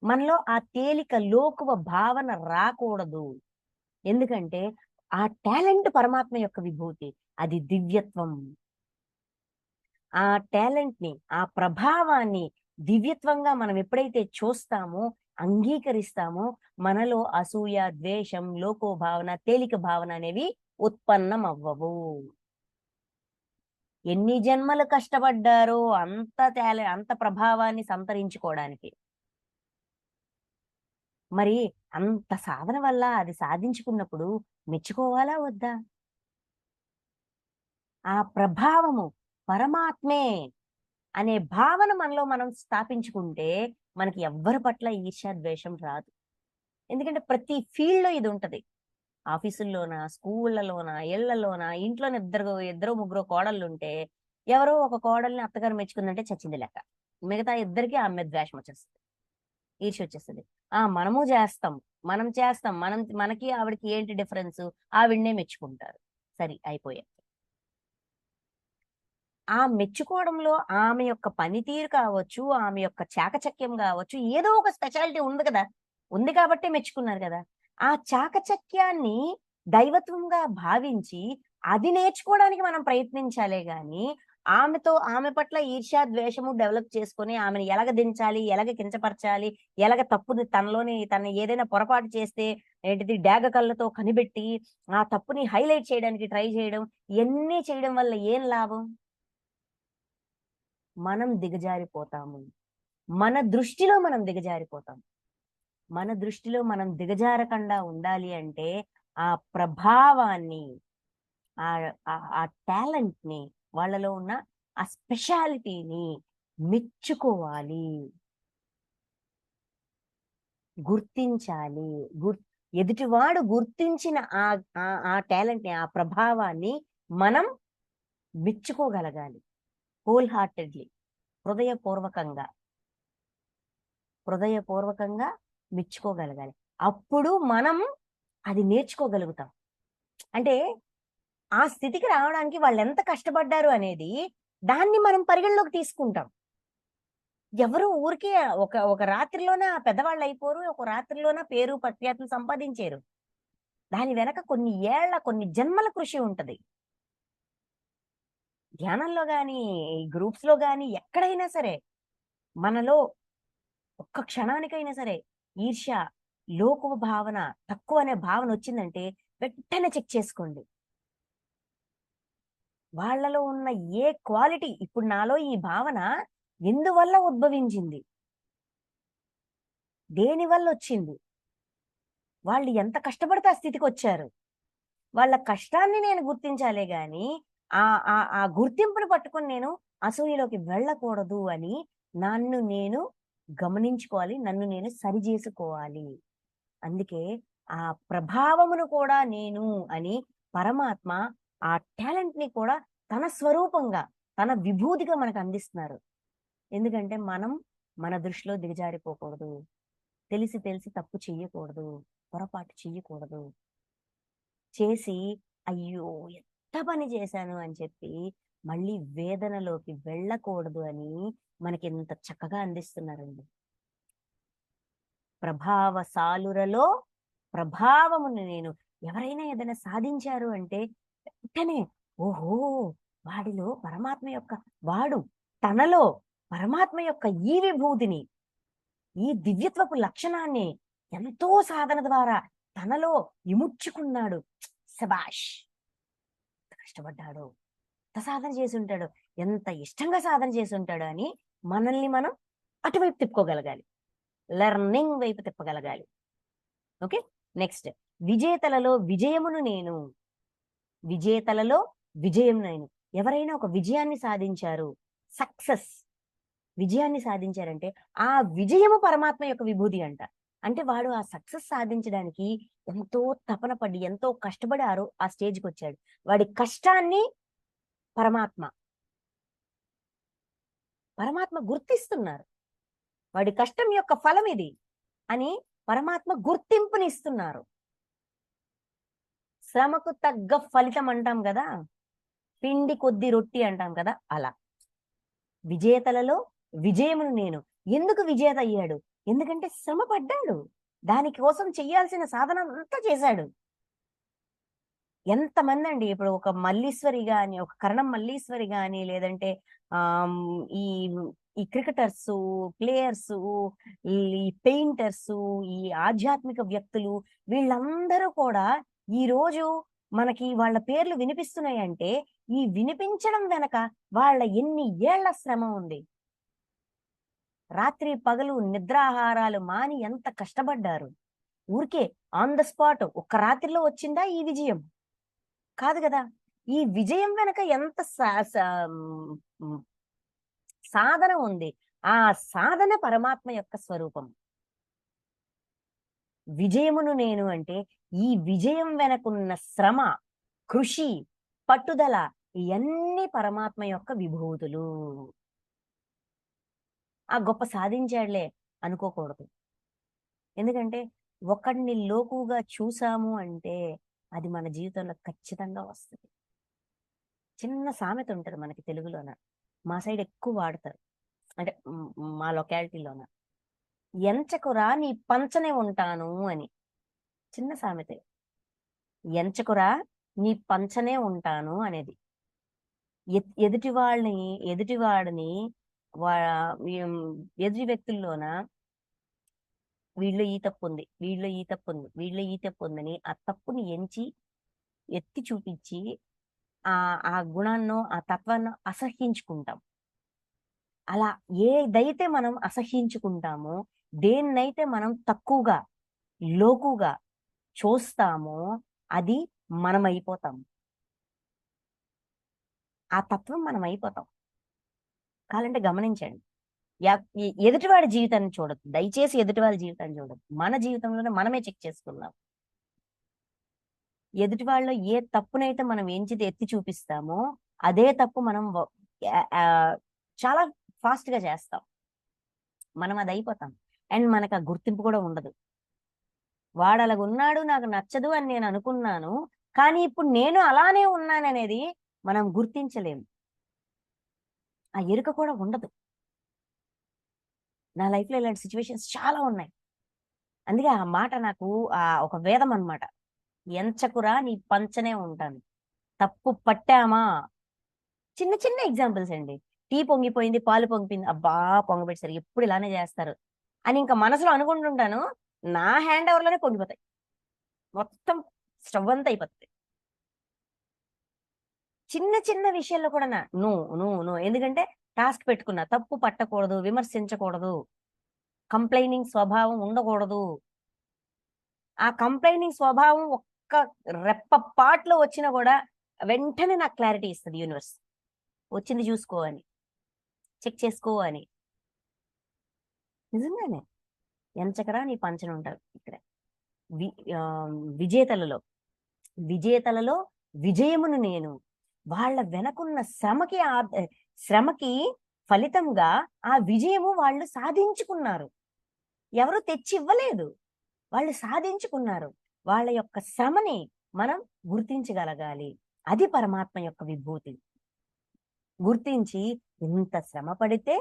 మనలో ఆ తేలిక, లోకువ భావన రాకూడదు. ఎందుకంటే ఆ టాలెంట్ పరమాత్మ యొక్క విభూతి. అది దివ్యత్వం. ఆ టాలెంట్‌ని, ఆ ప్రభావాన్ని దివ్యత్వంగా మనం ఎప్పుడైతే చూస్తామో, అంగీకరిస్తామో, మనలో అసూయ, ద్వేషం, లోకోభావన, తేలిక భావన అనేవి ఉత్పన్నమవ్వవు. ఎన్ని జన్మలు కష్టపడ్డారో అంత ప్రభావాన్ని సంతరించుకోవడానికి. మరి అంత సాధన వల్ల అది సాధించుకున్నప్పుడు మెచ్చుకోవాలా వద్దా? ఆ ప్రభావము పరమాత్మే అనే భావన మనలో మనం స్థాపించుకుంటే మనకి ఎవ్వరి పట్ల ఈర్ష్య, ద్వేషం రాదు. ఎందుకంటే ప్రతి ఫీల్డ్‌లో ఇది ఉంటది. ఆఫీసుల్లోన, స్కూళ్ళలోన, ఇళ్ళలోన, ఇంట్లోనే ఇద్దరో ముగ్గురో కోడళ్ళుంటే, ఎవరో ఒక కోడల్ని అత్తగారు మెచ్చుకుందంటే చచ్చింది లెక్క. మిగతా ఇద్దరికీ ఆమె మీద ద్వేషం వచ్చేస్తది. ఈర్ష్య వచ్చేస్తది. మనము చేస్తాం. మనం చేస్తాం. మనకి ఆవిడకి ఏంటి డిఫరెన్సు? ఆవిడనే మెచ్చుకుంటారు. సరి అయిపోయే. ఆ మెచ్చుకోవడంలో ఆమె యొక్క పనితీరు కావచ్చు, ఆమె యొక్క చాకచక్యం గావచ్చు, ఏదో ఒక స్పెషాలిటీ ఉంది కదా! ఉంది కాబట్టే మెచ్చుకున్నారు గదా! ఆ చాకచక్యాన్ని దైవత్వంగా భావించి, అది నేర్చుకోవడానికి మనం ప్రయత్నించాలే గానీ, ఆమె పట్ల ఈర్ష్య, ద్వేషము డెవలప్ చేసుకొని, ఆమెను ఎలాగ దించాలి, ఎలాగ కించపరచాలి, ఎలాగ తప్పుని తను ఏదైనా పొరపాటు చేస్తే డేగ కళ్ళతో కనిపెట్టి, ఆ తప్పుని హైలైట్ చేయడానికి ట్రై చేయడం, ఇయన్నీ చేయడం వల్ల ఏం లాభం? మనం దిగజారిపోతాము. మన దృష్టిలో మనం దిగజారిపోతాం. మన దృష్టిలో మనం దిగజారకుండా ఉండాలి అంటే, ఆ ప్రభావాన్ని, ఆ టాలెంట్‌ని, వాళ్ళలో ఉన్న ఆ స్పెషాలిటీని మెచ్చుకోవాలి. గుర్తించాలి. ఎదుటివాడు గుర్తించిన ఆ టాలెంట్‌ని, ఆ ప్రభావాన్ని మనం మెచ్చుకోగలగాలి. Whole heartedly. హృదయపూర్వకంగా. హృదయపూర్వకంగా మెచ్చుకోగలగాలి. అప్పుడు మనం అది నేర్చుకోగలుగుతాం. అంటే ఆ స్థితికి రావడానికి వాళ్ళెంత కష్టపడ్డారు అనేది దాన్ని మనం పరిగణలోకి తీసుకుంటాం. ఎవరు ఊరికే ఒక రాత్రిలోన పెద్దవాళ్ళయిపోరు. ఒక రాత్రిలోన పేరు, ప్రఖ్యాతులు సంపాదించేరు. దాని వెనక కొన్ని ఏళ్ల, కొన్ని జన్మల కృషి ఉంటది. ధ్యానంలో గాని, గ్రూప్స్‌లో గాని ఎక్కడైనా సరే మనలో ఒక్క క్షణానికైనా సరే ఈర్ష్య, లోకువ భావన, తక్కువ అనే భావన వచ్చిందంటే వెంటనే చెక్ చేసుకోండి. వాళ్ళలో ఉన్న ఏ క్వాలిటీ ఇప్పుడు నాలో ఈ భావన ఎందువల్ల ఉద్భవించింది? దేనివల్లొచ్చింది? వాళ్ళు ఎంత కష్టపడితే ఆ స్థితికొచ్చారు? వాళ్ళ కష్టాన్ని నేను గుర్తించాలే గాని, ఆ గుర్తింపును పట్టుకొని నేను అసూయలోకి వెళ్ళకూడదు అని నన్ను నేను గమనించుకోవాలి. నన్ను నేను సరిజేసుకోవాలి. అందుకే ఆ ప్రభావమును కూడా నేను అని పరమాత్మ ఆ టాలెంట్‌ని కూడా తన స్వరూపంగా, తన విభూతిగా మనకు అందిస్తున్నారు. ఎందుకంటే మనం మన దృష్టిలో దిగజారిపోకూడదు. తెలిసి తెలిసి తప్పు చెయ్యకూడదు. పొరపాటు చెయ్యకూడదు. చేసి అయ్యో! ఎంత పని చేశాను అని చెప్పి మళ్ళీ వేదనలోకి వెళ్ళకూడదు అని మనకింత చక్కగా అందిస్తున్నారండి. ప్రభావసాలురలో ప్రభావమును నేను ఎవరైనా ఏదైనా సాధించారు అంటే వెంటనే ఓహో! వాడిలో పరమాత్మ యొక్క వాడు తనలో పరమాత్మ యొక్క ఈ విభూతిని, ఈ దివ్యత్వపు లక్షణాన్ని ఎంతో సాధన ద్వారా తనలో ఇముడ్చుకున్నాడు. శభాష్! ఎంత కష్టపడ్డాడో! ఎంత సాధన చేసుంటాడో! ఎంత ఇష్టంగా సాధన చేసుంటాడో అని మనల్ని మనం అటువైపు తిప్పుకోగలగాలి. లెర్నింగ్ వైపు తిప్పగలగాలి. ఓకే. నెక్స్ట్ విజేతలలో విజయమును నేను. విజేతలలో విజయం నేను. ఎవరైనా ఒక విజయాన్ని సాధించారు. సక్సెస్ విజయాన్ని సాధించారంటే, ఆ విజయము పరమాత్మ యొక్క విభూది అంట. అంటే వాడు ఆ సక్సెస్ సాధించడానికి ఎంతో తపన పడి, ఎంతో కష్టపడి ఆ స్టేజ్‌కొచ్చాడు. వాడి కష్టాన్ని పరమాత్మ, పరమాత్మ గుర్తిస్తున్నారు. వాడి కష్టం యొక్క ఫలం ఇది అని పరమాత్మ గుర్తింపునిస్తున్నారు. శ్రమకు తగ్గ ఫలితం అంటాం కదా, పిండి కొద్ది రొట్టి అంటాం కదా, అలా విజేతలలో విజయమును నేను. ఎందుకు విజేత అయ్యాడు? ఎందుకంటే శ్రమ పడ్డాడు, దానికోసం చెయ్యాల్సిన సాధన అంతా చేశాడు. ఎంతమంది అండి, ఇప్పుడు ఒక మల్లీశ్వరి గాని, ఒక కరణం మల్లీశ్వరి గాని, లేదంటే ఈ ఈ క్రికెటర్స్, ప్లేయర్స్, ఈ పెయింటర్స్, ఈ ఆధ్యాత్మిక వ్యక్తులు, వీళ్ళందరూ కూడా ఈ రోజు మనకి వాళ్ళ పేర్లు వినిపిస్తున్నాయంటే ఈ వినిపించడం వెనక వాళ్ళ ఎన్ని ఏళ్ల శ్రమ ఉంది. రాత్రి పగలు నిద్రాహారాలు మాని ఎంత కష్టపడ్డారు. ఊరికే ఆన్ ద స్పాట్ ఒక్క రాత్రిలో వచ్చిందా ఈ విజయం? కాదు కదా. ఈ విజయం వెనక ఎంత సాధన ఉంది. ఆ సాధన పరమాత్మ యొక్క స్వరూపం. విజయమును నేను అంటే ఈ విజయం వెనకున్న శ్రమ, కృషి, పట్టుదల, ఇవన్నీ పరమాత్మ యొక్క విభూతులు. ఆ గొప్ప సాధించాడులే అనుకోకూడదు. ఎందుకంటే ఒకడిని లోకుగా చూసాము అంటే అది మన జీవితంలో ఖచ్చితంగా వస్తుంది. చిన్న సామెత ఉంటది మనకి తెలుగులోన, మా సైడ్ ఎక్కువ వాడతారు, అంటే మా లొకాలిటీలోన, ఎంచకురా నీ పంచనే ఉంటాను అని. చిన్న సామెత, ఎంచకురా నీ పంచనే ఉంటాను అనేది. ఎదుటివాడిని ఎదుటి వ్యక్తుల్లోన వీళ్ళు ఈ తప్పు ఉంది, వీళ్ళు ఈ తప్పు ఉంది, వీళ్ళు ఈ తప్పు ఉందని ఆ తప్పుని ఎత్తి చూపించి ఆ గుణాన్నో ఆ తత్వాన్నో అసహ్యించుకుంటాం. అలా ఏదైతే మనం అసహ్యించుకుంటామో, దేన్నైతే మనం తక్కువగా లోకుగా చూస్తామో అది మనం అయిపోతాం. ఆ తత్వం మనం అయిపోతాం. కావాలంటే గమనించండి. ఎదుటివాడి జీవితాన్ని చూడద్దు, దయచేసి ఎదుటివాడి జీవితాన్ని చూడద్దు. మన జీవితంలోనే మనమే చెక్ చేసుకుందాం. ఎదుటి వాళ్ళలో ఏ తప్పునైతే మనం ఎంచితే ఎత్తి చూపిస్తామో అదే తప్పు మనం చాలా ఫాస్ట్ గా చేస్తాం. మనం అది అయిపోతాం. అండ్ మనకు ఆ గుర్తింపు కూడా ఉండదు. వాడు అలాగున్నాడు, నాకు నచ్చదు అని నేను అనుకున్నాను, కానీ ఇప్పుడు నేను అలానే ఉన్నాననేది మనం గుర్తించలేము. ఆ ఎరుక కూడా ఉండదు. నా లైఫ్ లో ఇలాంటి సిచ్యువేషన్స్ చాలా ఉన్నాయి. అందుకే ఆ మాట నాకు ఒక వేదం అన్నమాట. ఎంచకురా నీ పంచనే ఉంటాను. తప్పు పట్టామా, చిన్న చిన్న ఎగ్జాంపుల్స్ అండి. టీ పొంగిపోయింది, పాలు పొంగిపోయింది, అబ్బా పొంగబెట్టారు, ఎప్పుడు ఇలానే చేస్తారు అని ఇంకా మనసులో అనుకుంటుంటాను. నా హ్యాండ్ ఓవర్ లోనే పొంగిపోతాయి, మొత్తం స్టవ్ అంతా అయిపోతుంది. చిన్న చిన్న విషయాల్లో కూడా నో నో నో. ఎందుకంటే టాస్క్ పెట్టుకున్నా, తప్పు పట్టకూడదు, విమర్శించకూడదు, కంప్లైనింగ్ స్వభావం ఉండకూడదు. ఆ కంప్లైనింగ్ స్వభావం ఒక్క రెప్ప పాట్లో వచ్చినా కూడా వెంటనే నాకు క్లారిటీ ఇస్తుంది యూనివర్స్. వచ్చింది చూసుకో అని, చెక్ చేసుకో అని. నిజంగానే ఎంచకరా నీ పంచన ఉంటారు ఇక్కడ. విజేతలలో విజేతలలో విజయమును నేను. వాళ్ళ వెనకున్న శ్రమకి ఫలితంగా ఆ విజయము వాళ్ళు సాధించుకున్నారు. ఎవరు తెచ్చి ఇవ్వలేదు, వాళ్ళు సాధించుకున్నారు. వాళ్ళ యొక్క శ్రమని మనం గుర్తించగలగాలి. అది పరమాత్మ యొక్క విభూతి. గుర్తించి ఇంత శ్రమ పడితే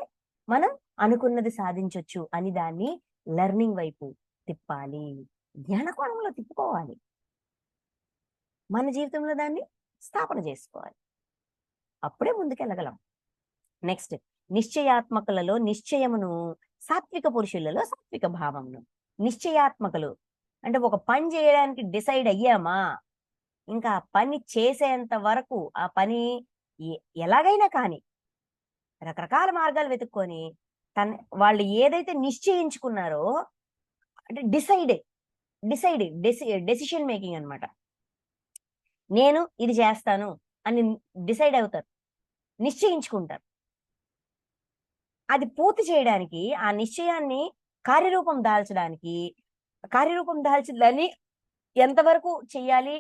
మనం అనుకున్నది సాధించొచ్చు అని దాన్ని లెర్నింగ్ వైపు తిప్పాలి, జ్ఞానకోణంలో తిప్పుకోవాలి. మన జీవితంలో దాన్ని స్థాపన చేసుకోవాలి. అప్పుడే ముందుకెళ్ళగలం. నెక్స్ట్, నిశ్చయాత్మకులలో నిశ్చయమును, సాత్విక పురుషులలో సాత్విక భావమును. నిశ్చయాత్మకులు అంటే ఒక పని చేయడానికి డిసైడ్ అయ్యామా, ఇంకా పని చేసేంత వరకు ఆ పని ఎలాగైనా కానీ రకరకాల మార్గాలు వెతుక్కొని వాళ్ళు ఏదైతే నిశ్చయించుకున్నారో, అంటే డెసిషన్ మేకింగ్ అన్నమాట. నేను ఇది చేస్తాను అని డిసైడ్ అవుతారు, నిశ్చయించుకుంటారు. అది పూర్తి చేయడానికి, ఆ నిశ్చయాన్ని కార్యరూపం దాల్చదని ఎంతవరకు చెయ్యాలి,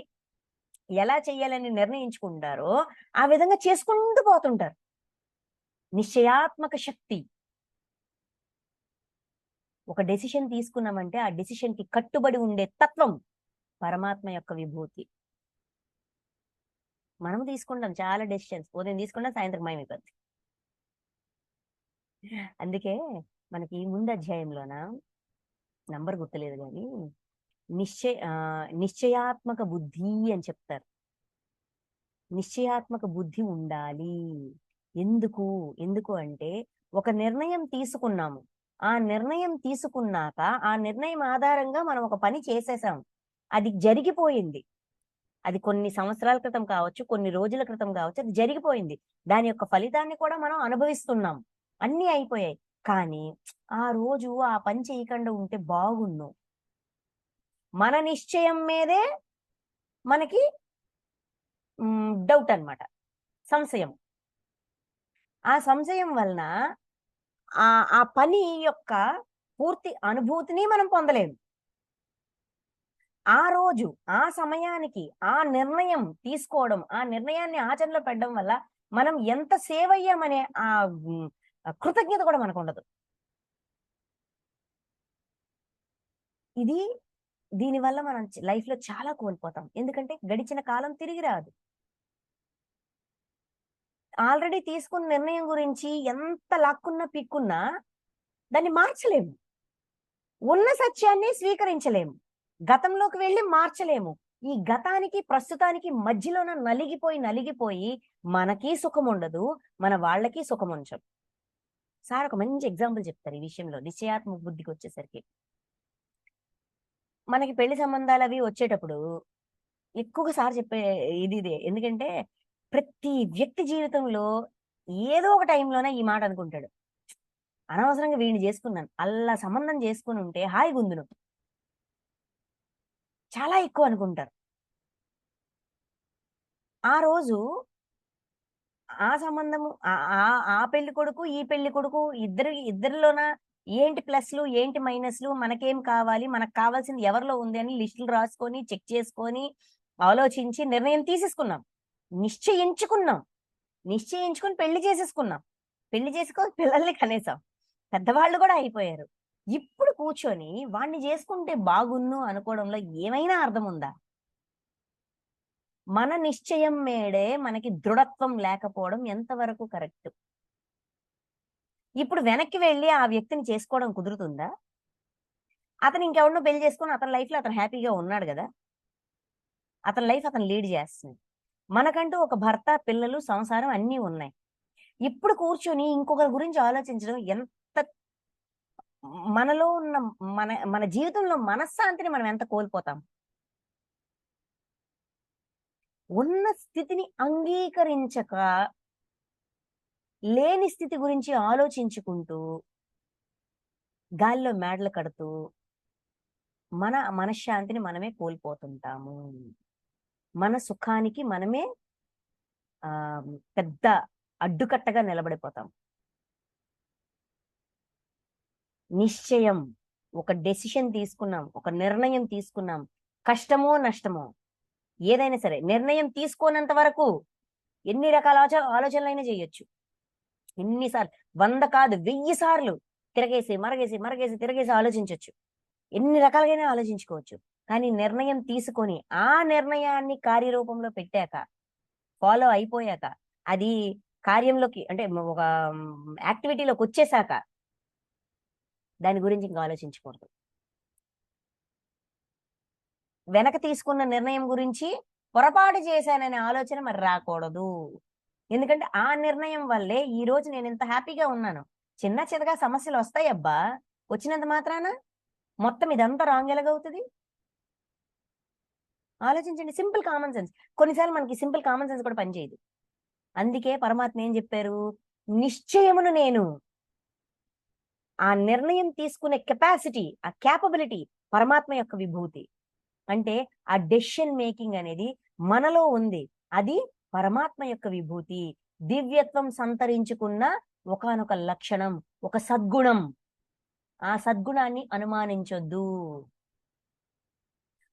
ఎలా చెయ్యాలని నిర్ణయించుకుంటారో ఆ విధంగా చేసుకుంటూ పోతుంటారు. నిశ్చయాత్మక శక్తి. ఒక డెసిషన్ తీసుకున్నామంటే ఆ డెసిషన్ కి కట్టుబడి ఉండే తత్వం పరమాత్మ యొక్క విభూతి. మనం తీసుకుంటాం చాలా డెసిషన్స్, ఉదయం తీసుకుంటాం సాయంత్రం మాయమైపోద్ది. అందుకే మనకి ముందు అధ్యాయంలోన నంబర్ గుర్తులేదు కానీ నిశ్చయాత్మక బుద్ధి అని చెప్తారు. నిశ్చయాత్మక బుద్ధి ఉండాలి. ఎందుకు ఎందుకు అంటే ఒక నిర్ణయం తీసుకున్నాము, ఆ నిర్ణయం తీసుకున్నాక ఆ నిర్ణయం ఆధారంగా మనం ఒక పని చేసేసాం, అది జరిగిపోయింది. అది కొన్ని సంవత్సరాల క్రితం కావచ్చు, కొన్ని రోజుల క్రితం కావచ్చు, అది జరిగిపోయింది. దాని యొక్క ఫలితాన్ని కూడా మనం అనుభవిస్తున్నాం. అన్నీ అయిపోయాయి. కానీ ఆ రోజు ఆ పని చేయకుండా ఉంటే బాగుండు. మన నిశ్చయం మీదే మనకి డౌట్ అన్నమాట, సంశయం. ఆ సంశయం వలన ఆ పని యొక్క పూర్తి అనుభూతిని మనం పొందలేము. ఆ రోజు ఆ సమయానికి ఆ నిర్ణయం తీసుకోవడం, ఆ నిర్ణయాన్ని ఆచరణలో పెట్టడం వల్ల మనం ఎంత సేవ్ అయ్యామనే ఆ కృతజ్ఞత కూడా మనకు ఉండదు. ఇది దీనివల్ల మనం లైఫ్ లో చాలా కోల్పోతాం. ఎందుకంటే గడిచిన కాలం తిరిగి రాదు. ఆల్రెడీ తీసుకున్న నిర్ణయం గురించి ఎంత లాక్కున్నా పీక్కున్నా దాన్ని మార్చలేము. ఉన్న సత్యాన్ని స్వీకరించలేము. గతంలోకి వెళ్ళి మార్చలేము. ఈ గతానికి ప్రస్తుతానికి మధ్యలోన నలిగిపోయి మనకి సుఖం ఉండదు, మన వాళ్ళకి సుఖం ఉంచం. సార్ ఒక మంచి ఎగ్జాంపుల్ చెప్తారు ఈ విషయంలో, నిశ్చయాత్మక బుద్ధికి వచ్చేసరికి. మనకి పెళ్లి సంబంధాలు అవి వచ్చేటప్పుడు ఎక్కువగా సార్ చెప్పే ఇదే. ఎందుకంటే ప్రతి వ్యక్తి జీవితంలో ఏదో ఒక టైంలోనే ఈ మాట అనుకుంటాడు, అనవసరంగా వీడిని చేసుకున్నాను, అల్లా సంబంధం చేసుకుని ఉంటే హాయిగా ఉందును. చాలా ఎక్కువ అనుకుంటారు. ఆ రోజు ఆ సంబంధము ఆ పెళ్లి కొడుకు, ఈ పెళ్లి కొడుకు ఇద్దరిలోన ఏంటి ప్లస్‌లు, ఏంటి మైనస్‌లు, మనకేం కావాలి, మనకు కావాల్సింది ఎవరిలో ఉంది అని లిస్టులు రాసుకొని, చెక్ చేసుకొని, ఆలోచించి నిర్ణయం తీసేసుకున్నాం. నిశ్చయించుకున్నాం. నిశ్చయించుకొని పెళ్లి చేసేసుకున్నాం. పెళ్లి చేసుకొని పిల్లల్ని కనేసాం. పెద్దవాళ్ళు కూడా అయిపోయారు. ఇప్పుడు కూర్చొని వాడిని చేసుకుంటే బాగున్ను అనుకోవడంలో ఏమైనా అర్థం ఉందా? మన నిశ్చయం మేడే మనకి దృఢత్వం లేకపోవడం ఎంతవరకు కరెక్ట్? ఇప్పుడు వెనక్కి వెళ్లి ఆ వ్యక్తిని చేసుకోవడం కుదురుతుందా? అతను ఇంకెవరినో పెళ్లి చేసుకొని అతని లైఫ్ లో అతను హ్యాపీగా ఉన్నాడు కదా, అతని లైఫ్ అతను లీడ్ చేస్తుంది. మనకంటూ ఒక భర్త, పిల్లలు, సంసారం అన్నీ ఉన్నాయి. ఇప్పుడు కూర్చొని ఇంకొకరి గురించి ఆలోచించడం ఎంత మనలో ఉన్న మన మన జీవితంలో మనశ్శాంతిని మనం ఎంత కోల్పోతాం. ఉన్న స్థితిని అంగీకరించక లేని స్థితి గురించి ఆలోచించుకుంటూ గాలిలో మేడలు కడుతూ మన మనశ్శాంతిని మనమే కోల్పోతుంటాము. మన సుఖానికి మనమే పెద్ద అడ్డుకట్టగా నిలబడిపోతాం. నిశ్చయం, ఒక డెసిషన్ తీసుకున్నాం, ఒక నిర్ణయం తీసుకున్నాం, కష్టమో నష్టమో ఏదైనా సరే నిర్ణయం తీసుకోనంత వరకు ఎన్ని రకాల ఆలోచనలైనా చేయొచ్చు. ఎన్నిసార్లు, 100 కాదు 1000 సార్లు తిరగేసి మరగేసి మరగేసి తిరగేసి ఆలోచించొచ్చు. ఎన్ని రకాలుగానే ఆలోచించుకోవచ్చు. కానీ నిర్ణయం తీసుకొని ఆ నిర్ణయాన్ని కార్యరూపంలో పెట్టాక, ఫాలో అయిపోయాక, అది కార్యంలోకి అంటే ఒక యాక్టివిటీలోకి వచ్చేసాక దాని గురించి ఇంకా ఆలోచించకూడదు. వెనక తీసుకున్న నిర్ణయం గురించి పొరపాటు చేశాననే ఆలోచన మరి రాకూడదు. ఎందుకంటే ఆ నిర్ణయం వల్లే ఈ రోజు నేను ఇంత హ్యాపీగా ఉన్నాను. చిన్న చిన్నగా సమస్యలు వస్తాయి అబ్బా, వచ్చినంత మాత్రాన మొత్తం ఇదంతా రాంగ్ ఎలాగవుతుంది? ఆలోచించండి. Simple common sense. కొన్నిసార్లు మనకి సింపుల్ కామన్ సెన్స్ కూడా పనిచేయదు. అందుకే పరమాత్మ ఏం చెప్పారు? నిశ్చయమును నేను. ఆ నిర్ణయం తీసుకునే కెపాసిటీ, ఆ క్యాపబిలిటీ పరమాత్మ యొక్క విభూతి. అంటే ఆ డెసిషన్ మేకింగ్ అనేది మనలో ఉంది. అది పరమాత్మ యొక్క విభూతి. దివ్యత్వం సంతరించుకున్న ఒకానొక లక్షణం, ఒక సద్గుణం. ఆ సద్గుణాన్ని అనుమానించొద్దు.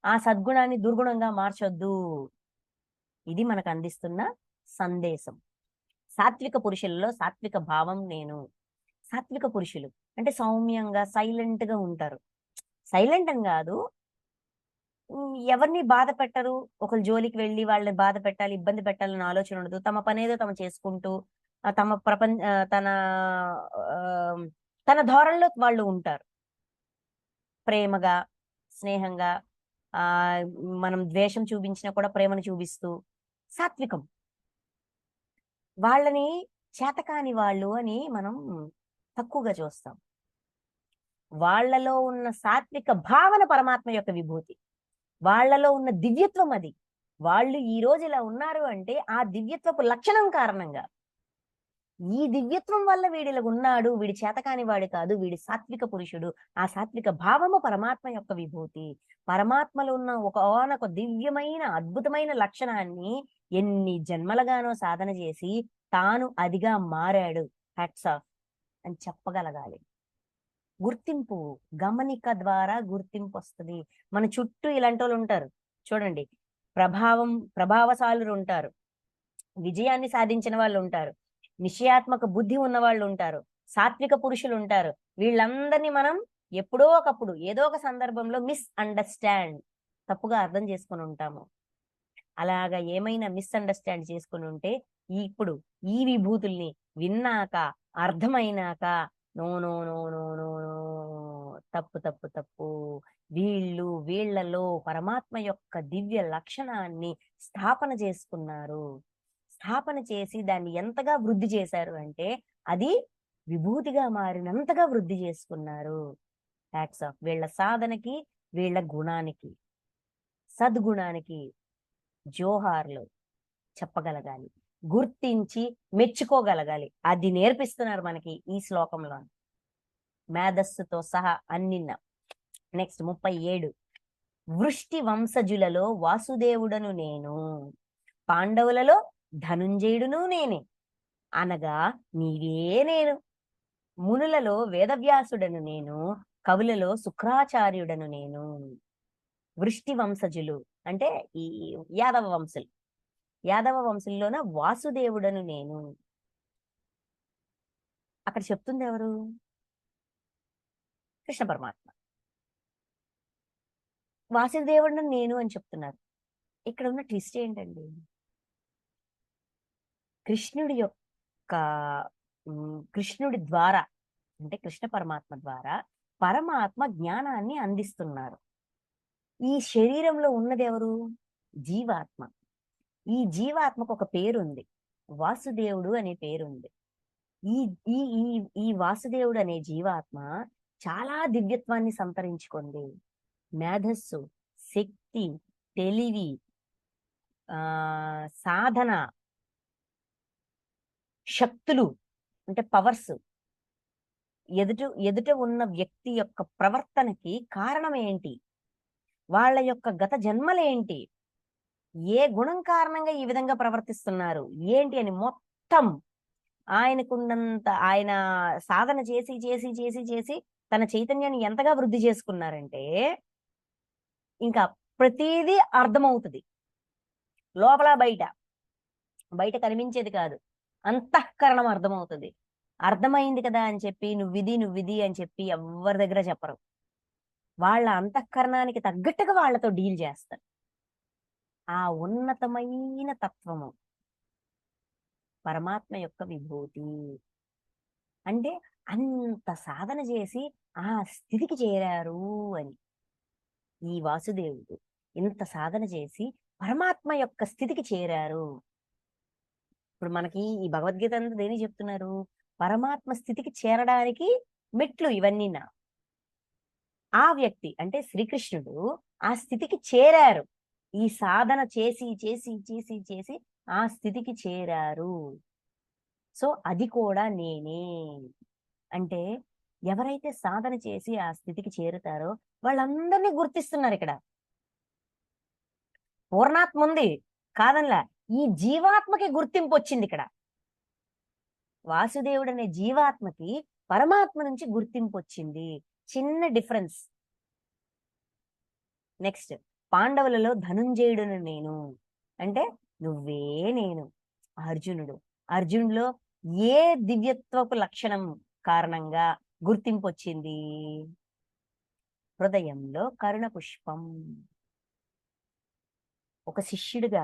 ఆ సద్గుణాన్ని దుర్గుణంగా మార్చొద్దు. ఇది మనకు అందిస్తున్న సందేశం. సాత్విక పురుషులలో సాత్విక భావం నేను. సాత్విక పురుషులు అంటే సౌమ్యంగా సైలెంట్ గా ఉంటారు. సైలెంట్ అని కాదు, ఎవరిని బాధ పెట్టరు. ఒకరి జోలికి వెళ్ళి వాళ్ళని బాధ పెట్టాలి, ఇబ్బంది పెట్టాలని ఆలోచన ఉండదు. తమ పనేదో తమ చేసుకుంటూ తమ ఆ, తన ధోరణిలో వాళ్ళు ఉంటారు. ప్రేమగా, స్నేహంగా, ఆ మనం ద్వేషం చూపించినా కూడా ప్రేమను చూపిస్తూ సాత్వికం. వాళ్ళని చేతకాని వాళ్ళు అని మనం తక్కువగా చూస్తాం. వాళ్ళలో ఉన్న సాత్విక భావన పరమాత్మ యొక్క విభూతి. వాళ్ళలో ఉన్న దివ్యత్వం అది. వాళ్ళు ఈ రోజు ఇలా ఉన్నారు అంటే ఆ దివ్యత్వపు లక్షణం కారణంగా. ఈ దివ్యత్వం వల్ల వీడిలా ఉన్నాడు, వీడి చేతకాని వాడు కాదు, వీడి సాత్విక పురుషుడు. ఆ సాత్విక భావము పరమాత్మ యొక్క విభూతి. పరమాత్మలో ఉన్న ఒక దివ్యమైన అద్భుతమైన లక్షణాన్ని ఎన్ని జన్మలుగానో సాధన చేసి తాను అదిగా మారాడు. హ్యాట్స్ ఆఫ్ అని చెప్పగలగాలి. గుర్తింపు, గమనిక ద్వారా గుర్తింపు వస్తుంది. మన చుట్టూ ఇలాంటి వాళ్ళు ఉంటారు చూడండి. ప్రభావశాలురు ఉంటారు, విజయాన్ని సాధించిన వాళ్ళు ఉంటారు, నిశ్చయాత్మక బుద్ధి ఉన్న వాళ్ళు ఉంటారు, సాత్విక పురుషులు ఉంటారు. వీళ్ళందరినీ మనం ఎప్పుడో ఒకప్పుడు ఏదో ఒక సందర్భంలో మిస్అండర్స్టాండ్, తప్పుగా అర్థం చేసుకుని ఉంటాము. అలాగా ఏమైనా మిస్అండర్స్టాండ్ చేసుకుని ఉంటే ఇప్పుడు ఈ విభూతుల్ని విన్నాక, అర్థమైనాక, no no no no no no, తప్పు తప్పు తప్పు. వీళ్ళలో పరమాత్మ యొక్క దివ్య లక్షణాన్ని స్థాపన చేసుకున్నారు. స్థాపన చేసి దాన్ని ఎంతగా వృద్ధి చేశారు అంటే అది విభూతిగా మారినంతగా వృద్ధి చేసుకున్నారు. హ్యాట్స్ ఆఫ్ వీళ్ళ సాధనకి, వీళ్ళ గుణానికి, సద్గుణానికి జోహార్లు చెప్పగలగాలి. గుర్తించి మెచ్చుకోగలగాలి. అది నేర్పిస్తున్నారు మనకి ఈ శ్లోకంలో, మేధస్సుతో సహా అన్నిన్న. నెక్స్ట్ 37. వృష్టి వంశజులలో వాసుదేవుడను నేను, పాండవులలో ధనుంజయుడును నేనే, అనగా నీవే నేను. మునులలో వేదవ్యాసుడను నేను, కవులలో శుక్రాచార్యుడను నేను. వృష్టి వంశజులు అంటే ఈ యాదవ వంశులు. యాదవ వంశంలోన వాసుదేవుడను నేను. అక్కడ చెప్తుంది ఎవరు? కృష్ణ పరమాత్మ. వాసుదేవుడను నేను అని చెప్తున్నారు. ఇక్కడ ఉన్న ట్విస్ట్ ఏంటండి? కృష్ణుడి యొక్క కృష్ణుడి ద్వారా, అంటే కృష్ణ పరమాత్మ ద్వారా పరమాత్మ జ్ఞానాన్ని అందిస్తున్నారు. ఈ శరీరంలో ఉన్నది ఎవరు? జీవాత్మ. ఈ జీవాత్మకు ఒక పేరుంది, వాసుదేవుడు అనే పేరుంది. ఈ ఈ ఈ ఈ వాసుదేవుడు అనే జీవాత్మ చాలా దివ్యత్వాన్ని సంతరించుకుంది. మేధస్సు, శక్తి, తెలివి, సాధన, శక్తులు అంటే పవర్స్. ఎదుట ఉన్న వ్యక్తి యొక్క ప్రవర్తనకి కారణం ఏంటి, వాళ్ళ యొక్క గత జన్మలేంటి, ఏ గుణం కారణంగా ఈ విధంగా ప్రవర్తిస్తున్నారు ఏంటి అని మొత్తం ఆయనకున్నంత, ఆయన సాధన చేసి చేసి చేసి చేసి తన చైతన్యాన్ని ఎంతగా వృద్ధి చేసుకున్నారంటే ఇంకా ప్రతిదీ అర్థమవుతుంది. లోపల బయట కనిపించేది కాదు, అంతఃకరణం అర్థమవుతుంది. అర్థమైంది కదా అని చెప్పి నువ్విది అని చెప్పి ఎవరి దగ్గర చెప్పరు. వాళ్ళ అంతఃకరణానికి తగ్గట్టుగా వాళ్ళతో డీల్ చేస్తారు. ఆ ఉన్నతమైన తత్వము పరమాత్మ యొక్క విభూతి. అంటే అంత సాధన చేసి ఆ స్థితికి చేరారు అని. ఈ వాసుదేవుడు ఇంత సాధన చేసి పరమాత్మ యొక్క స్థితికి చేరారు. ఇప్పుడు మనకి ఈ భగవద్గీత అంతా దేని చెప్తున్నారు? పరమాత్మ స్థితికి చేరడానికి మెట్లు ఇవన్నీ. ఆ వ్యక్తి అంటే శ్రీకృష్ణుడు ఆ స్థితికి చేరారు. ఈ సాధన చేసి చేసి చేసి చేసి ఆ స్థితికి చేరారు. సో అది కూడా నేనే. అంటే ఎవరైతే సాధన చేసి ఆ స్థితికి చేరుతారో వాళ్ళందరినీ గుర్తిస్తున్నారు. ఇక్కడ పూర్ణాత్మ ఉంది కాదనలా, ఈ జీవాత్మకి గుర్తింపు వచ్చింది. ఇక్కడ వాసుదేవుడు అనే జీవాత్మకి పరమాత్మ నుంచి గుర్తింపు వచ్చింది. చిన్న డిఫరెన్స్. నెక్స్ట్, పాండవులలో ధనుంజయుడును నేను అంటే నువ్వే నేను. అర్జునుడు, అర్జునుడిలో ఏ దివ్యత్వపు లక్షణం కారణంగా గుర్తింపు వచ్చింది. హృదయంలో కరుణ పుష్పం. ఒక శిష్యుడిగా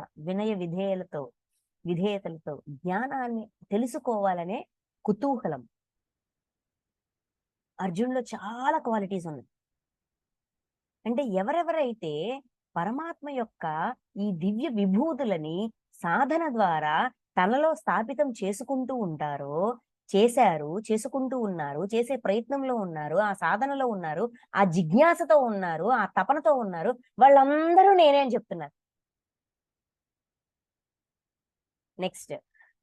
విధేయతలతో జ్ఞానాన్ని తెలుసుకోవాలనే కుతూహలం. అర్జునులో చాలా క్వాలిటీస్ ఉన్నాయి. అంటే ఎవరెవరైతే పరమాత్మ యొక్క ఈ దివ్య విభూతులని సాధన ద్వారా తనలో స్థాపితం చేసుకుంటూ ఉంటారో, చేసుకుంటూ ఉన్నారు, చేసే ప్రయత్నంలో ఉన్నారు, ఆ సాధనలో ఉన్నారు, ఆ జిజ్ఞాసతో ఉన్నారు, ఆ తపనతో ఉన్నారు, వాళ్ళందరూ నేనే అని చెప్తున్నారు. నెక్స్ట్,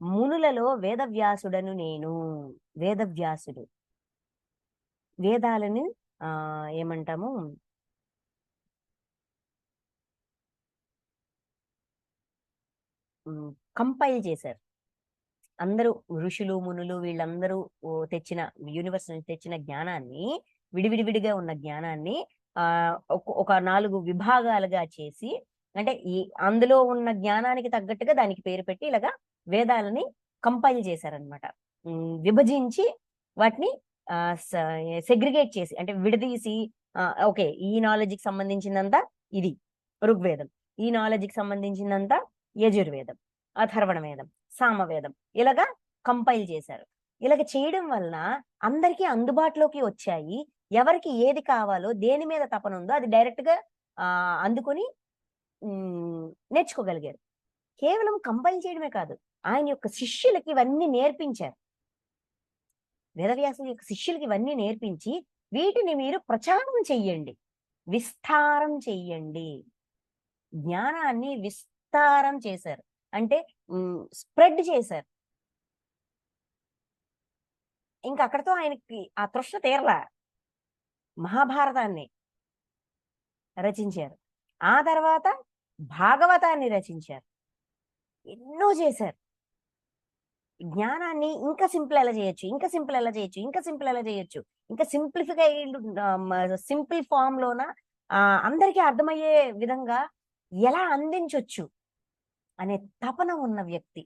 మునులలో వేదవ్యాసుడను నేను. వేదవ్యాసుడు వేదాలను ఏమంటాము, కంపైల్ చేశారు. అందరూ ఋషులు మునులు వీళ్ళందరూ తెచ్చిన యూనివర్స్ నుంచి తెచ్చిన జ్ఞానాన్ని, విడివిడివిడిగా ఉన్న జ్ఞానాన్ని ఒక 4 విభాగాలుగా చేసి, అంటే ఈ అందులో ఉన్న జ్ఞానానికి తగ్గట్టుగా దానికి పేరు పెట్టి ఇలాగా వేదాలని కంపైల్ చేశారనమాట. విభజించి వాటిని సెగ్రిగేట్ చేసి, అంటే విడదీసి, ఓకే ఈ నాలెడ్జ్కి సంబంధించిందంతా ఇది ఋగ్వేదం, ఈ నాలెడ్జ్కి సంబంధించిందంతా యజుర్వేదం, అథర్వణ వేదం, సామవేదం, ఇలాగా కంపైల్ చేశారు. ఇలాగ చేయడం వలన అందరికీ అందుబాటులోకి వచ్చాయి. ఎవరికి ఏది కావాలో, దేని మీద తపన ఉందో అది డైరెక్ట్ గా అందుకొని నేర్చుకోగలిగారు. కేవలం కంపైల్ చేయడమే కాదు, ఆయన యొక్క శిష్యులకి ఇవన్నీ నేర్పించారు. వేదవ్యాసుని యొక్క శిష్యులకి ఇవన్నీ నేర్పించి వీటిని మీరు ప్రచారం చెయ్యండి, విస్తారం చెయ్యండి. జ్ఞానాన్ని విస్తారం చేశారు, అంటే స్ప్రెడ్ చేశారు. ఇంకా అక్కడితో ఆయనకి ఆ తృష్ణ తీరలా. మహాభారతాన్ని రచించారు, ఆ తర్వాత భాగవతాన్ని రచించారు, ఎన్నో చేశారు. జ్ఞానాన్ని ఇంకా సింపుల్ ఎలా చేయొచ్చు, ఇంకా సింపుల్ ఎలా చేయొచ్చు, ఇంకా సింపుల్ ఎలా చేయొచ్చు, ఇంకా సింపుల్ ఫామ్ లోన అందరికీ అర్థమయ్యే విధంగా ఎలా అందించొచ్చు అనే తపన ఉన్న వ్యక్తి.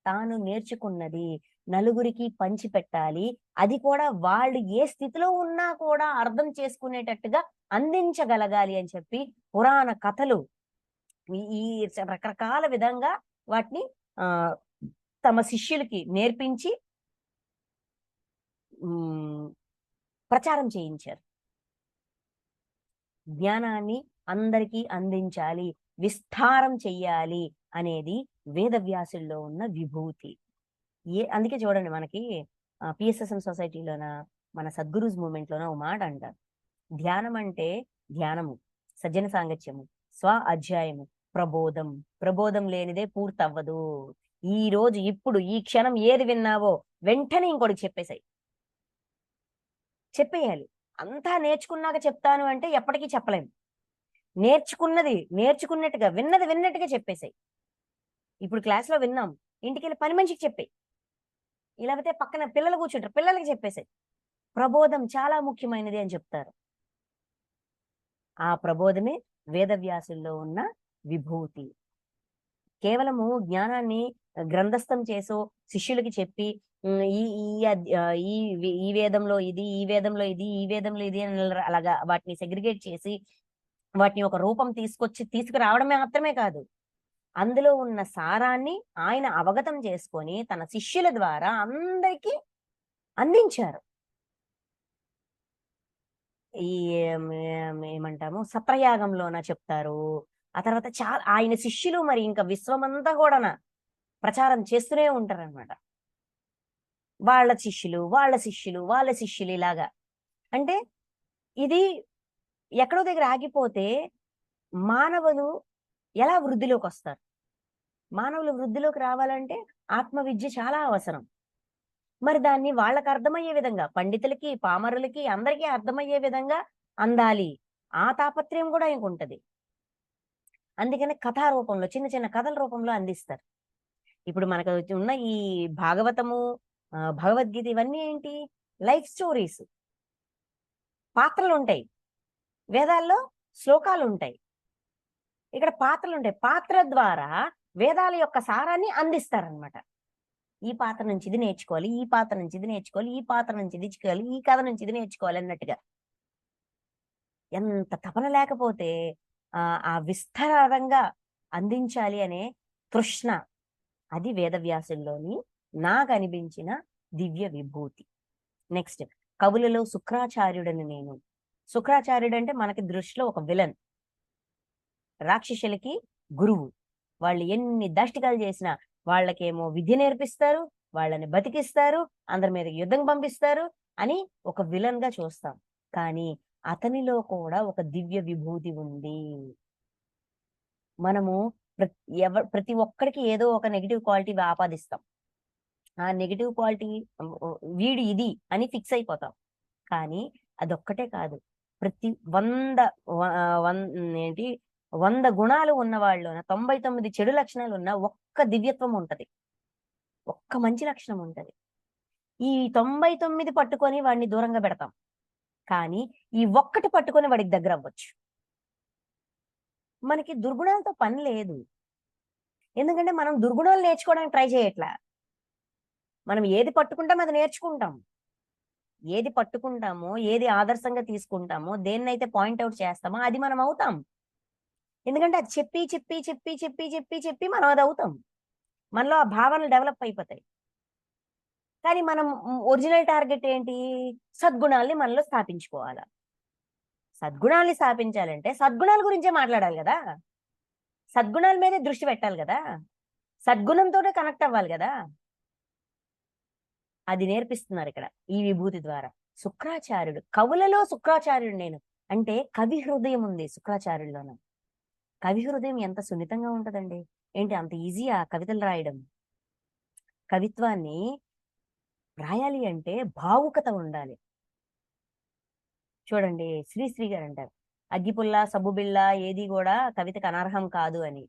తాను నేర్చుకున్నది నలుగురికి పంచి పెట్టాలి, అది కూడా వాళ్ళు ఏ స్థితిలో ఉన్నా కూడా అర్థం చేసుకునేటట్టుగా అందించగలగాలి అని చెప్పి పురాణ కథలు ఈ రకరకాల విధంగా వాటిని తమ శిష్యులకి నేర్పించి ప్రచారం చేయించారు. జ్ఞానాన్ని అందరికీ అందించాలి, విస్తారం చెయ్యాలి అనేది వేదవ్యాసుల్లో ఉన్న విభూతి. అందుకే చూడండి, మనకి పిఎస్ఎస్ఎం సొసైటీలోన, మన సద్గురూస్ మూమెంట్ లోన ఒక మాట అంటారు, ధ్యానం అంటే ధ్యానము, సజ్జన సాంగత్యము, స్వ అధ్యాయము, ప్రబోధం. ప్రబోధం లేనిదే పూర్తవ్వదు. ఈ రోజు ఇప్పుడు ఈ క్షణం ఏది విన్నావో వెంటనే ఇంకోటికి చెప్పేయాలి. అంతా నేర్చుకున్నాక చెప్తాను అంటే ఎప్పటికీ చెప్పలేము. నేర్చుకున్నట్టుగా, విన్నది విన్నట్టుగా చెప్పేసాయి. ఇప్పుడు క్లాస్లో విన్నాం, ఇంటికి వెళ్ళి పని మనిషికి చెప్పేయి, లేకపోతే పక్కన పిల్లలు కూర్చుంటారు, పిల్లలకి చెప్పేసాయి. ప్రబోధం చాలా ముఖ్యమైనది అని చెప్తారు. ఆ ప్రబోధమే వేదవ్యాసుల్లో ఉన్న విభూతి. కేవలము జ్ఞానాన్ని గ్రంథస్థం చేసో శిష్యులకి చెప్పి ఈ ఈ ఈ వేదంలో ఇది, ఈ వేదంలో ఇది, ఈ వేదంలో ఇది అని అలాగా వాటిని సెగ్రిగేట్ చేసి వాటిని ఒక రూపం తీసుకురావడమే మాత్రమే కాదు, అందులో ఉన్న సారాన్ని ఆయన అవగతం చేసుకొని తన శిష్యుల ద్వారా అందరికీ అందించారు. ఈ ఏమంటాము, సత్రయాగంలోన చెప్తారు. ఆ తర్వాత చాలా ఆయన శిష్యులు మరి ఇంకా విశ్వమంతా కూడా ప్రచారం చేస్తూనే ఉంటారనమాట. వాళ్ళ శిష్యులు వాళ్ళ శిష్యులు వాళ్ళ శిష్యులు ఇలాగా. అంటే ఇది ఎక్కడో దగ్గర ఆగిపోతే మానవులు ఎలా వృద్ధిలోకి వస్తారు? మానవులు వృద్ధిలోకి రావాలంటే ఆత్మ విద్య చాలా అవసరం. మరి దాన్ని వాళ్ళకి అర్థమయ్యే విధంగా, పండితులకి పామరులకి అందరికీ అర్థమయ్యే విధంగా అందాలి. ఆ తాపత్రయం కూడా ఇంకుంటది. అందుకని కథా రూపంలో, చిన్న చిన్న కథల రూపంలో అందిస్తారు. ఇప్పుడు మనకు ఉన్న ఈ భాగవతము, భగవద్గీత ఇవన్నీ ఏంటి? Life stories. పాత్రలు ఉంటాయి, వేదాల్లో శ్లోకాలు ఉంటాయి, ఇక్కడ పాత్రలు ఉంటాయి. పాత్ర ద్వారా వేదాల యొక్క సారాన్ని అందిస్తారనమాట. ఈ పాత్ర నుంచి ఇది నేర్చుకోవాలి, ఈ పాత్ర నుంచి ఇది నేర్చుకోవాలి, ఈ పాత్ర నుంచి ఇది నేర్చుకోవాలి, ఈ కథ నుంచి ఇది నేర్చుకోవాలి అన్నట్టుగా. ఎంత తపన లేకపోతే ఆ విస్తారంగా అందించాలి అనే తృష్ణ, అది వేదవ్యాసుల్లోని నాకు అనిపించిన దివ్య విభూతి. నెక్స్ట్, కవులలో శుక్రాచార్యుడని నేను. శుక్రాచార్యుడు అంటే మనకి దృష్టిలో ఒక విలన్, రాక్షసులకి గురువు. వాళ్ళు ఎన్ని దాష్టికాలు చేసినా వాళ్ళకేమో విద్య నేర్పిస్తారు, వాళ్ళని బతికిస్తారు, అందరి మీద యుద్ధం పంపిస్తారు అని ఒక విలన్ గా చూస్తాం. కానీ అతనిలో కూడా ఒక దివ్య విభూతి ఉంది. మనము ప్రతి ఒక్కరికి ఏదో ఒక నెగిటివ్ క్వాలిటీ ఆపాదిస్తాం. ఆ నెగిటివ్ క్వాలిటీ వీడు ఇది అని ఫిక్స్ అయిపోతాం. కానీ అదొక్కటే కాదు, ప్రతి 100 గుణాలు ఉన్న వాళ్ళలోన 99 చెడు లక్షణాలు ఉన్న ఒక్క దివ్యత్వం ఉంటది, ఒక్క మంచి లక్షణం ఉంటది. ఈ 99 పట్టుకొని వాడిని దూరంగా పెడతాం, కానీ ఈ ఒక్కటి పట్టుకొని వాడికి దగ్గర అవ్వచ్చు. మనకి దుర్గుణాలతో పని లేదు, ఎందుకంటే మనం దుర్గుణాలు నేర్చుకోవడానికి ట్రై చేయట్లా. మనం ఏది పట్టుకుంటాం అది నేర్చుకుంటాం. ఏది పట్టుకుంటామో, ఏది ఆదర్శంగా తీసుకుంటామో, దేన్నైతే పాయింట్అవుట్ చేస్తామో అది మనం అవుతాం. ఎందుకంటే అది చెప్పి చెప్పి చెప్పి చెప్పి చెప్పి చెప్పి మనం అది అవుతాం. మనలో ఆ భావనలు డెవలప్ అయిపోతాయి. కానీ మనం ఒరిజినల్ టార్గెట్ ఏంటి? సద్గుణాల్ని మనలో స్థాపించుకోవాలా. సద్గుణాల్ని స్థాపించాలంటే సద్గుణాల గురించే మాట్లాడాలి కదా, సద్గుణాల మీదే దృష్టి పెట్టాలి కదా, సద్గుణంతోనే కనెక్ట్ అవ్వాలి కదా. అది నేర్పిస్తున్నారు ఇక్కడ ఈ విభూతి ద్వారా. శుక్రాచార్యుడు, కవులలో శుక్రాచార్యుడు నేను. అంటే కవి హృదయం ఉంది శుక్రాచార్యుల్లోన. కవి హృదయం ఎంత సున్నితంగా ఉంటదండి. ఏంటి అంత ఈజీయా కవితలు రాయడం? కవిత్వాన్ని రాయాలి అంటే భావుకత ఉండాలి. చూడండి, శ్రీశ్రీ గారు అంటారు, అగ్గిపుల్ల సబ్బుబిళ్ళ ఏది కూడా కవితకు అనర్హం కాదు అని.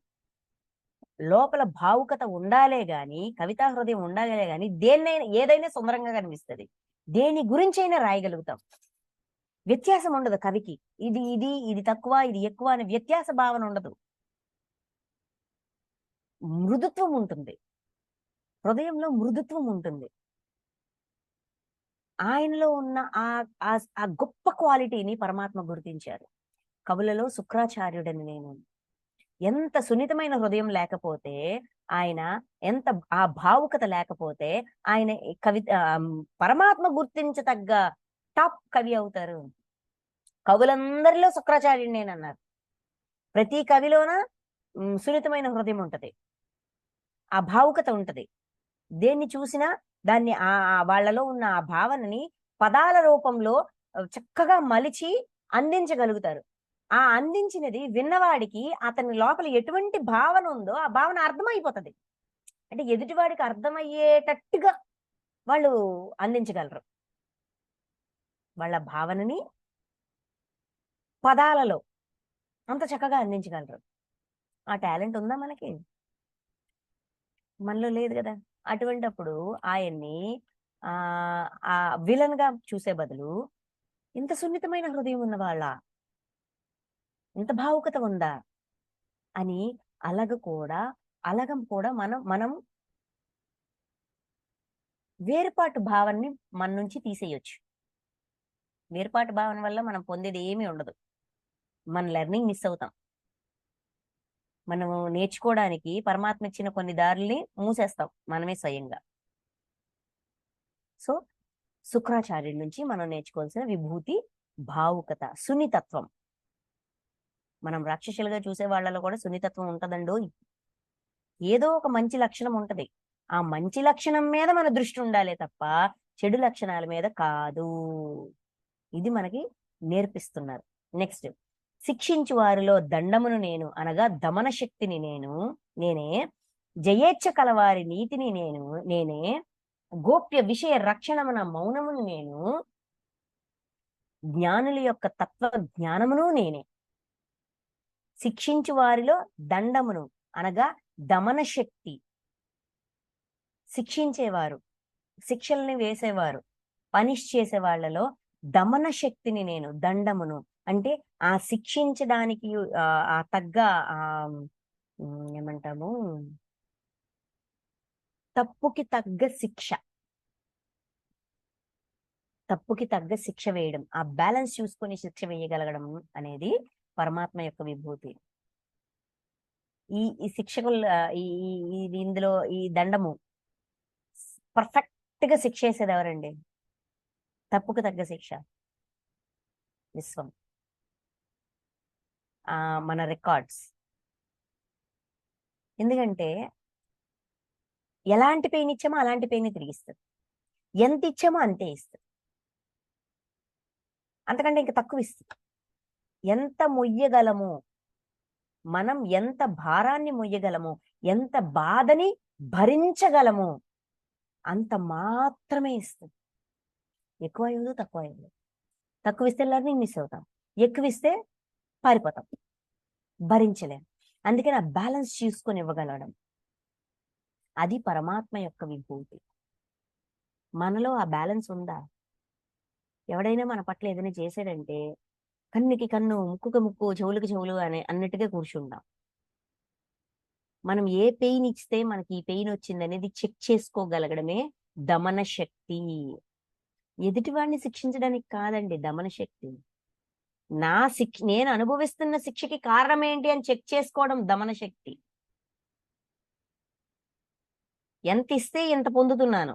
లోపల భావుకత ఉండాలే గాని, కవితా హృదయం ఉండాలే గాని దేన్నైనా ఏదైనా సుందరంగా కనిపిస్తుంది, దేని గురించైనా రాయగలుగుతాం. వ్యత్యాసం ఉండదు కవికి, ఇది ఇది ఇది తక్కువ ఇది ఎక్కువ అనే వ్యత్యాస భావన ఉండదు. మృదుత్వం ఉంటుంది, హృదయంలో మృదుత్వం ఉంటుంది. ఆయనలో ఉన్న ఆ గొప్ప క్వాలిటీని పరమాత్మ గుర్తించారు. కవులలో శుక్రాచార్యుడని నేను. ఎంత సున్నితమైన హృదయం లేకపోతే ఆయన, ఎంత ఆ భావుకత లేకపోతే ఆయన పరమాత్మ గుర్తించతగ్గ టాప్ కవి అవుతారు. కవులందరిలో శుక్రాచార్యుడు నేనన్నారు. ప్రతి కవిలోన సున్నితమైన హృదయం ఉంటది, ఆ భావుకత ఉంటది. దేన్ని చూసినా దాన్ని వాళ్ళలో ఉన్న ఆ భావనని పదాల రూపంలో చక్కగా మలిచి అందించగలుగుతారు. ఆ అందించినది విన్నవాడికి అతని లోపల ఎటువంటి భావన ఉందో ఆ భావన అర్థమైపోతుంది. అంటే ఎదుటివాడికి అర్థమయ్యేటట్టుగా వాళ్ళు అందించగలరు వాళ్ళ భావనని, పదాలలో అంత చక్కగా అందించగలరు. ఆ టాలెంట్ ఉందా మనకి? మనలో లేదు కదా. అటువంటప్పుడు ఆయన్ని ఆ విలన్ గా చూసే బదులు ఇంత సున్నితమైన హృదయం ఉన్న వాళ్ళ, ఇంత భావుకత ఉందా అని అలగం కూడా మనం వేరుపాటు భావాన్ని మన నుంచి తీసేయొచ్చు. వేరుపాటు భావన వల్ల మనం పొందేది ఏమీ ఉండదు, మన లెర్నింగ్ మిస్ అవుతాం. మనము నేర్చుకోవడానికి పరమాత్మ ఇచ్చిన కొన్ని దారుల్ని మూసేస్తాం మనమే స్వయంగా. సో శుక్రాచార్యుడి నుంచి మనం నేర్చుకోవాల్సిన విభూతి భావుకత, సున్నితత్వం. మనం రాక్షసులుగా చూసే వాళ్ళలో కూడా సున్నితత్వం ఉంటదండో. ఏదో ఒక మంచి లక్షణం ఉంటది, ఆ మంచి లక్షణం మీద మన దృష్టి ఉండాలి తప్ప చెడు లక్షణాల మీద కాదు. ఇది మనకి నేర్పిస్తున్నారు. నెక్స్ట్, శిక్షించు వారిలో దండమును నేను, అనగా దమన శక్తిని నేనే, జయేచ్ఛ కలవారి నీతిని నేనే, గోప్య విషయ రక్షణమున మౌనమును నేను, జ్ఞానుల యొక్క తత్వ జ్ఞానమును నేనే. శిక్షించు వారిలో దండమును అనగా దమన శక్తి, శిక్షించేవారు, శిక్షల్ని వేసేవారు, పనిష్ చేసే వాళ్ళలో దమన శక్తిని నేను, దండమును అంటే ఆ శిక్షించడానికి ఆ తగ్గ ఏమంటాము, తప్పుకి తగ్గ శిక్ష, తప్పుకి తగ్గ శిక్ష వేయడం, ఆ బ్యాలెన్స్ చూసుకొని శిక్ష వేయగలగడం అనేది పరమాత్మ యొక్క విభూతి. ఈ ఈ శిక్షకులు ఇందులో ఈ దండము పర్ఫెక్ట్ గా శిక్ష వేసేది ఎవరండి? తప్పుకు తగ్గ శిక్ష విశ్వం, మన రికార్డ్స్. ఎందుకంటే ఎలాంటి పెయిన్ ఇచ్చామో అలాంటి పెయిన్ తిరిగిస్తుంది, ఎంత ఇచ్చామో అంతే ఇస్తుంది, అంతకంటే ఇంకా తక్కువ ఇస్తుంది. ఎంత మొయ్యగలము మనం, ఎంత భారాన్ని మొయ్యగలము, ఎంత బాధని భరించగలము అంత మాత్రమే ఇస్తుంది. ఎక్కువ అయ్యదు, తక్కువ అయ్యదు. తక్కువ ఇస్తే లర్నింగ్ మిస్ అవుతాం, ఎక్కువ ఇస్తే పారిపోతాం, భరించలేం. అందుకని ఆ బ్యాలెన్స్ చూసుకొని ఇవ్వగలడం అది పరమాత్మ యొక్క విభూతి. మనలో ఆ బ్యాలెన్స్ ఉందా? ఎవడైనా మన పట్ల ఏదైనా చేసాడంటే కన్నుకి కన్ను, ముక్కుకి ముక్కు, చెవులకి చెవులు అన్నట్టుగా కూర్చుంటాం. మనం ఏ పెయిన్ ఇస్తే మనకి ఈ పెయిన్ వచ్చింది అనేది చెక్ చేసుకోగలగడమే దమన శక్తి. ఎదుటివాడిని శిక్షించడానికి కాదండి దమన శక్తి. నేను అనుభవిస్తున్న శిక్షకి కారణం ఏంటి అని చెక్ చేసుకోవడం దమన శక్తి. ఎంత ఇస్తే ఎంత పొందుతున్నాను,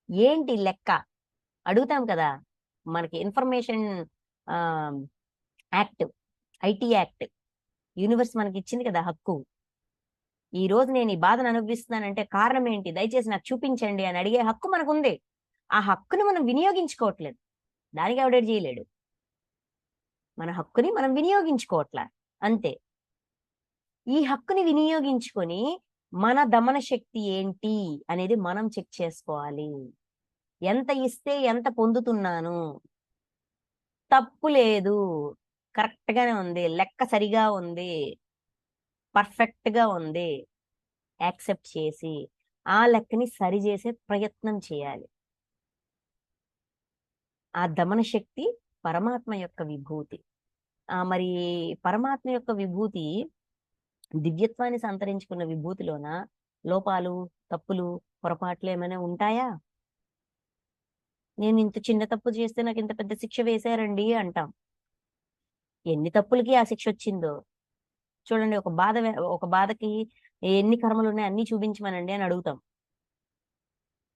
ఏంటి లెక్క అడుగుతాం కదా. మనకి information act, IT act, universe మనకి ఇచ్చింది కదా హక్కు. ఈ రోజు నేను ఈ బాధను అనుభవిస్తున్నానంటే కారణం ఏంటి, దయచేసి నాకు చూపించండి అని అడిగే హక్కు మనకుంది. ఆ హక్కుని మనం వినియోగించుకోవట్లేదు, దానికి ఎవడేడు చేయలేడు. మన హక్కుని మనం వినియోగించుకోవట్లే, అంతే. ఈ హక్కుని వినియోగించుకొని మన దమన శక్తి ఏంటి అనేది మనం చెక్ చేసుకోవాలి. ఎంత ఇస్తే ఎంత పొందుతున్నాను, తప్పు లేదు, కరెక్ట్ గానే ఉంది, లెక్క సరిగా ఉంది, పర్ఫెక్ట్ గా ఉంది, యాక్సెప్ట్ చేసి ఆ లెక్కని సరి చేసే ప్రయత్నం చేయాలి. ఆ దమన శక్తి పరమాత్మ యొక్క విభూతి. మరి పరమాత్మ యొక్క విభూతి, దివ్యత్వాన్ని సంతరించుకున్న విభూతిలోన లోపాలు, తప్పులు, పొరపాట్లు ఏమైనా ఉంటాయా? నేను ఇంత చిన్న తప్పు చేస్తే నాకు ఇంత పెద్ద శిక్ష వేశారండి అంటాం. ఎన్ని తప్పులకి ఆ శిక్ష వచ్చిందో చూడండి. ఒక బాధకి ఎన్ని కర్మలు ఉన్నాయి అన్ని చూపించమనండి అని అడుగుతాం.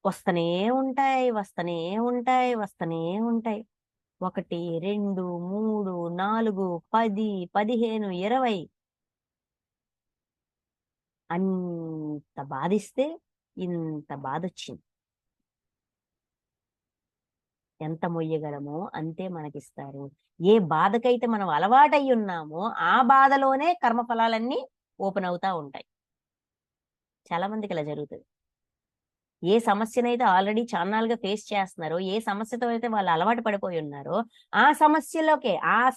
వస్తనే ఉంటాయి, వస్తనే ఉంటాయి, వస్తనే ఉంటాయి. 1, 2, 3, 4, 10, 15, 20 అంత బాధిస్తే ఇంత బాధ వచ్చింది. ఎంత మొయ్యగలమో అంతే మనకిస్తారు. ఏ బాధకైతే మనం అలవాటై ఉన్నామో ఆ బాధలోనే కర్మఫలాలన్నీ ఓపెన్ అవుతా ఉంటాయి. చాలా మందికి ఇలా జరుగుతుంది. ఏ సమస్యనైతే ఆల్రెడీ చాన్నాళ్ళుగా ఫేస్ చేస్తున్నారో, ఏ సమస్యతో అయితే వాళ్ళు అలవాటు పడిపోయి ఉన్నారో ఆ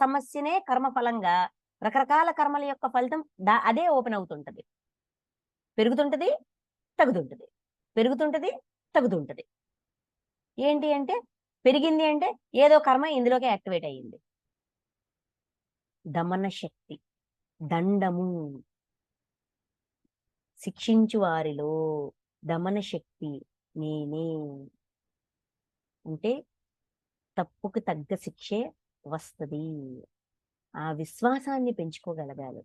సమస్యనే కర్మఫలంగా రకరకాల కర్మల యొక్క ఫలితం అదే ఓపెన్ అవుతుంటది. పెరుగుతుంటది, తగ్గుతుంటది, పెరుగుతుంటది, తగ్గుతుంటది. ఏంటి అంటే పెరిగింది అంటే ఏదో కర్మ ఇందులోకి యాక్టివేట్ అయ్యింది. దమన శక్తి, దండము. శిక్షించు వారిలో దమన శక్తి నేనే అంటే తప్పుకు తగ్గ శిక్షే వస్తుంది. ఆ విశ్వాసాన్ని పెంచుకోగలగాలి.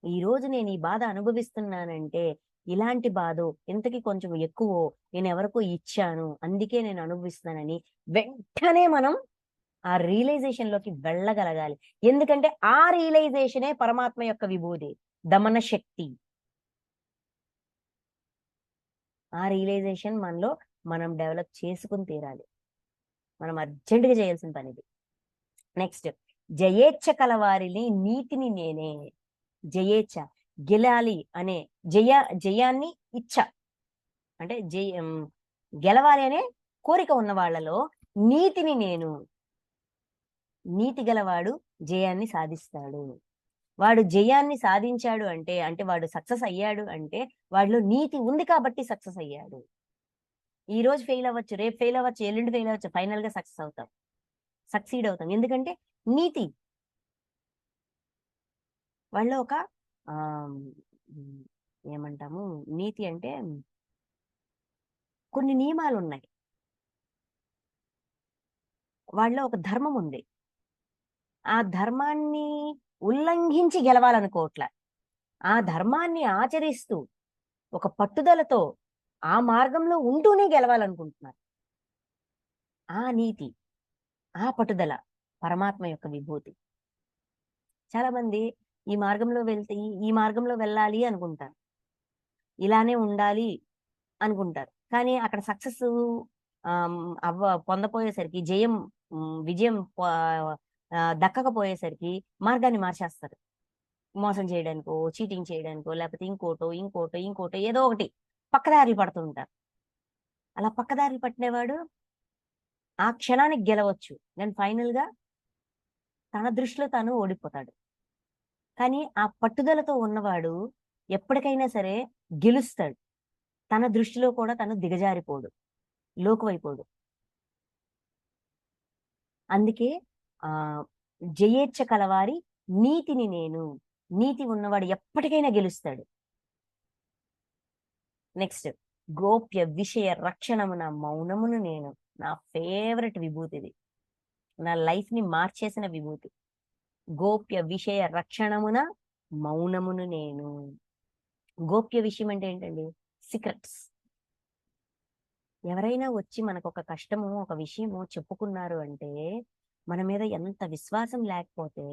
ఈ రోజు నేను ఈ బాధ అనుభవిస్తున్నానంటే ఇలాంటి బాధ ఇంతకి కొంచెం ఎక్కువ నేను ఎవరికో ఇచ్చాను అందుకే నేను అనుభవిస్తున్నానని వెంటనే మనం ఆ రియలైజేషన్ లోకి వెళ్ళగలగాలి. ఎందుకంటే ఆ రియలైజేషనే పరమాత్మ యొక్క విభూతి, దమన శక్తి. ఆ రియలైజేషన్ మనలో మనం డెవలప్ చేసుకుని తీరాలి. మనం అర్జెంటుగా చేయాల్సిన పని ఇది. నెక్స్ట్, జయేచ్ఛ కలవారిని నీతిని నేనే. జయేచ్ఛ, గెలాలి అనే జయాన్ని ఇచ్చ అంటే గెలవాలి అనే కోరిక ఉన్న వాళ్ళలో నీతిని నేను. నీతి గలవాడు జయాన్ని సాధిస్తాడు. వాడు జయాన్ని సాధించాడు అంటే వాడు సక్సెస్ అయ్యాడు అంటే వాడిలో నీతి ఉంది కాబట్టి సక్సెస్ అయ్యాడు. ఈ రోజు ఫెయిల్ అవ్వచ్చు, రేపు ఫెయిల్ అవ్వచ్చు, ఎల్లుండి ఫెయిల్ అవ్వచ్చు, ఫైనల్ గా సక్సెస్ అవుతాం, సక్సీడ్ అవుతాం. ఎందుకంటే నీతి వాళ్ళలో ఒక ఏమంటాము, నీతి అంటే కొన్ని నియమాలున్నాయి. వాళ్ళలో ఒక ధర్మం ఉంది. ఆ ధర్మాన్ని ఉల్లంఘించి గెలవాలనుకోవట్ల. ఆ ధర్మాన్ని ఆచరిస్తూ, ఒక పట్టుదలతో, ఆ మార్గంలో ఉంటూనే గెలవాలనుకుంటున్నారు. ఆ నీతి, ఆ పట్టుదల పరమాత్మ యొక్క విభూతి. చాలా మంది ఈ మార్గంలో వెళ్తే ఈ మార్గంలో వెళ్ళాలి అనుకుంటారు. ఇలానే ఉండాలి అనుకుంటారు. కానీ అక్కడ సక్సెస్ పొందపోయేసరికి విజయం దక్కకపోయేసరికి మార్గాన్ని మార్చేస్తారు. మోసం చేయడానికో, చీటింగ్ చేయడానికో, లేకపోతే ఇంకోటో ఏదో ఒకటి పక్కదారులు పడుతూ ఉంటారు. అలా పక్కదారులు పట్టినవాడు ఆ క్షణానికి గెలవచ్చు. కానీ ఫైనల్‌గా తన దృష్టిలో తాను ఓడిపోతాడు. కానీ ఆ పట్టుదలతో ఉన్నవాడు ఎప్పటికైనా సరే గెలుస్తాడు. తన దృష్టిలో కూడా తను దిగజారిపోడు. లోకువైపోడు. అందుకే ఆహ్, జయేచ్ఛ కలవారి నీతిని నేను. నీతి ఉన్నవాడు ఎప్పటికైనా గెలుస్తాడు. నెక్స్ట్ గోప్య విషయ రక్షణమున మౌనమును నేను. నా ఫేవరెట్ విభూతిది. నా లైఫ్‌ని మార్చేసిన విభూతి. గోప్య విషయ రక్షణమున మౌనమును నేను. గోప్య విషయం అంటే ఏంటండి? సీక్రెట్స్. ఎవరైనా వచ్చి మనకొక కష్టము, ఒక విషయము చెప్పుకున్నారు అంటే, మన మీద ఎంత విశ్వాసం లేకపోతే,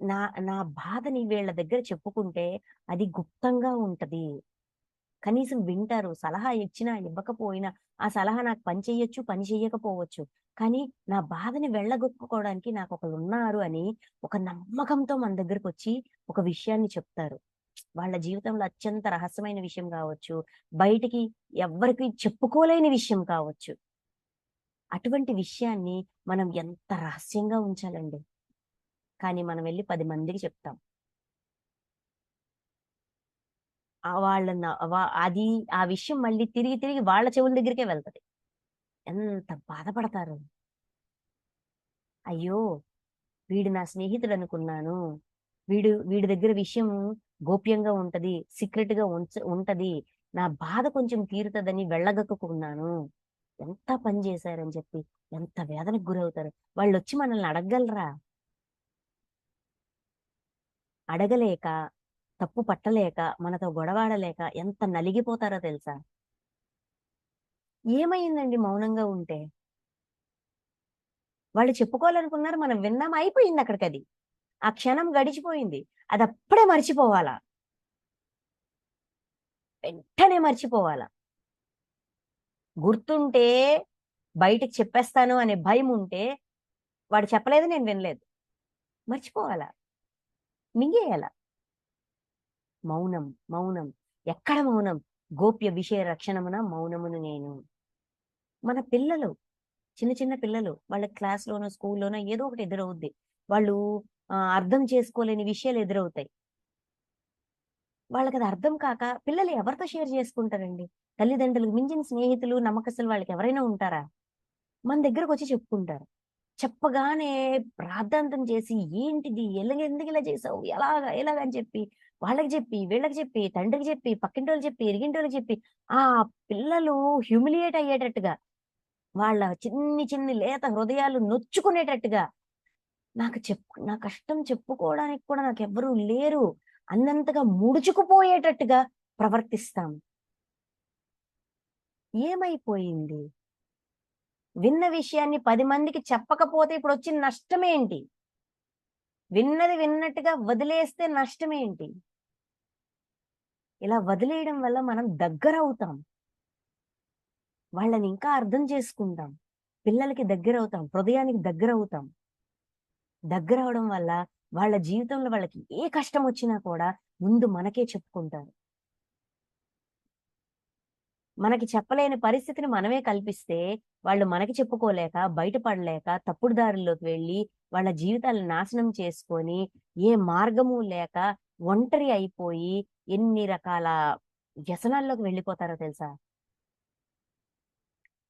నా నా బాధని వీళ్ళ దగ్గర చెప్పుకుంటే, అది గుప్తంగా ఉంటది. కనీసం వింటారు. సలహా ఇచ్చినా, ఇవ్వకపోయినా, ఆ సలహా నాకు పని చెయ్యొచ్చు, పని చెయ్యకపోవచ్చు. కానీ, నా బాధని వెళ్ళగొక్కుకోవడానికి నాకొకళ్ళున్నారు అని, ఒక నమ్మకంతో మన దగ్గరకొచ్చి, ఒక విషయాన్ని చెప్తారు. వాళ్ళ జీవితంలో అత్యంత రహస్యమైన విషయం గావచ్చు, బయటికి ఎవ్వరికీ చెప్పుకోలేని విషయం కావచ్చు. అటువంటి విషయాన్ని మనం ఎంత రహస్యంగా ఉంచాలండి. కానీ మనం వెళ్లి 10 మందికి చెప్తాం. వాళ్ళ న వ అది ఆ విషయం మళ్ళీ తిరిగి తిరిగి వాళ్ళ చెవుల దగ్గరికే వెళ్తది. ఎంత బాధపడతారో. అయ్యో! వీడు నా స్నేహితుడనుకున్నాను. వీడి దగ్గర విషయం గోప్యంగా ఉంటది. సీక్రెట్‌గా ఉంటది. నా బాధ కొంచెం తీరుతదని వెళ్ళగక్కుకున్నాను. ఎంత పని చేశారని చెప్పి, ఎంత వేదనకు గురవుతారు. వాళ్ళొచ్చి మనల్ని అడగగలరా? అడగలేక, తప్పు పట్టలేక, మనతో గొడవాడలేక ఎంత నలిగిపోతారో తెలుసా? ఏమయిందండి మౌనంగా ఉంటే? వాళ్ళు చెప్పుకోవాలనుకున్నారు. మనం విన్నాం. అయిపోయిందక్కడికది. ఆ క్షణం గడిచిపోయింది. అదప్పుడే మర్చిపోవాలా. వెంటనే మర్చిపోవాలా. గుర్తుంటే బయటికి చెప్పేస్తాను అనే భయముంటే, వాడు చెప్పలేదు నేను వినలేదు. మర్చిపోవాలా. మింగేయాల. మౌనం, మౌనం. ఎక్కడ మౌనం? గోప్య విషయ రక్షణమున మౌనమును నేను. మన పిల్లలు, చిన్న చిన్న పిల్లలు వాళ్ళ క్లాస్‌లోనో, స్కూల్‌లోనో ఏదో ఒకటి ఎదురవుద్ది. వాళ్ళు అర్థం చేసుకోలేని విషయాలు ఎదురవుతాయి. వాళ్ళకది అర్థం కాక పిల్లలు ఎవరితో షేర్ చేసుకుంటారండి? తల్లిదండ్రులకు మించిన స్నేహితులు, నమ్మకస్తులు వాళ్ళకెవరైనా ఉంటారా? మన దగ్గరకొచ్చి చెప్పుకుంటారు. చెప్పగానే రాద్ధాంతం చేసి ఏంటిది? ఎందుకిలా చేసావు? ఎలాగా? ఎలాగా? అని చెప్పి వాళ్ళకి చెప్పి, వీళ్ళకి చెప్పి, తండ్రికి చెప్పి, పక్కింటోళ్ళకి చెప్పి, ఇరిగింటోళ్ళకి చెప్పి, ఆ పిల్లలు హ్యూమిలియేట్ అయ్యేటట్టుగా, వాళ్ళ చిన్ని చిన్ని లేత హృదయాలు నొచ్చుకునేటట్టుగా, నా కష్టం చెప్పుకోవడానికి కూడా నాకెవ్వరూ లేరు అన్నంతగా ముడుచుకుపోయేటట్టుగా ప్రవర్తిస్తాం. ఏమైపోయింది? విన్న విషయాన్ని 10 మందికి చెప్పకపోతే ఇప్పుడొచ్చిన నష్టమేంటి? విన్నది విన్నట్టుగా వదిలేస్తే నష్టమేంటి? ఇలా వదిలేయడం వల్ల మనం దగ్గరవుతాం. వాళ్ళని ఇంకా అర్థం చేసుకుంటాం. పిల్లలకి దగ్గరవుతాం. హృదయానికి దగ్గరవుతాం. దగ్గరవ్వడం వల్ల వాళ్ళ జీవితంలో వాళ్ళకి ఏ కష్టమొచ్చినా కూడా ముందు మనకే చెప్పుకుంటారు. మనకి చెప్పలేని పరిస్థితిని మనమే కల్పిస్తే, వాళ్ళు మనకి చెప్పుకోలేక, బయటపడలేక, తప్పుడు దారుల్లోకి వెళ్ళి, వాళ్ళ జీవితాలను నాశనం చేసుకొని, ఏ మార్గము లేక, ఒంటరి అయిపోయి, ఎన్ని రకాల వ్యసనాల్లోకి వెళ్ళిపోతారో తెలుసా?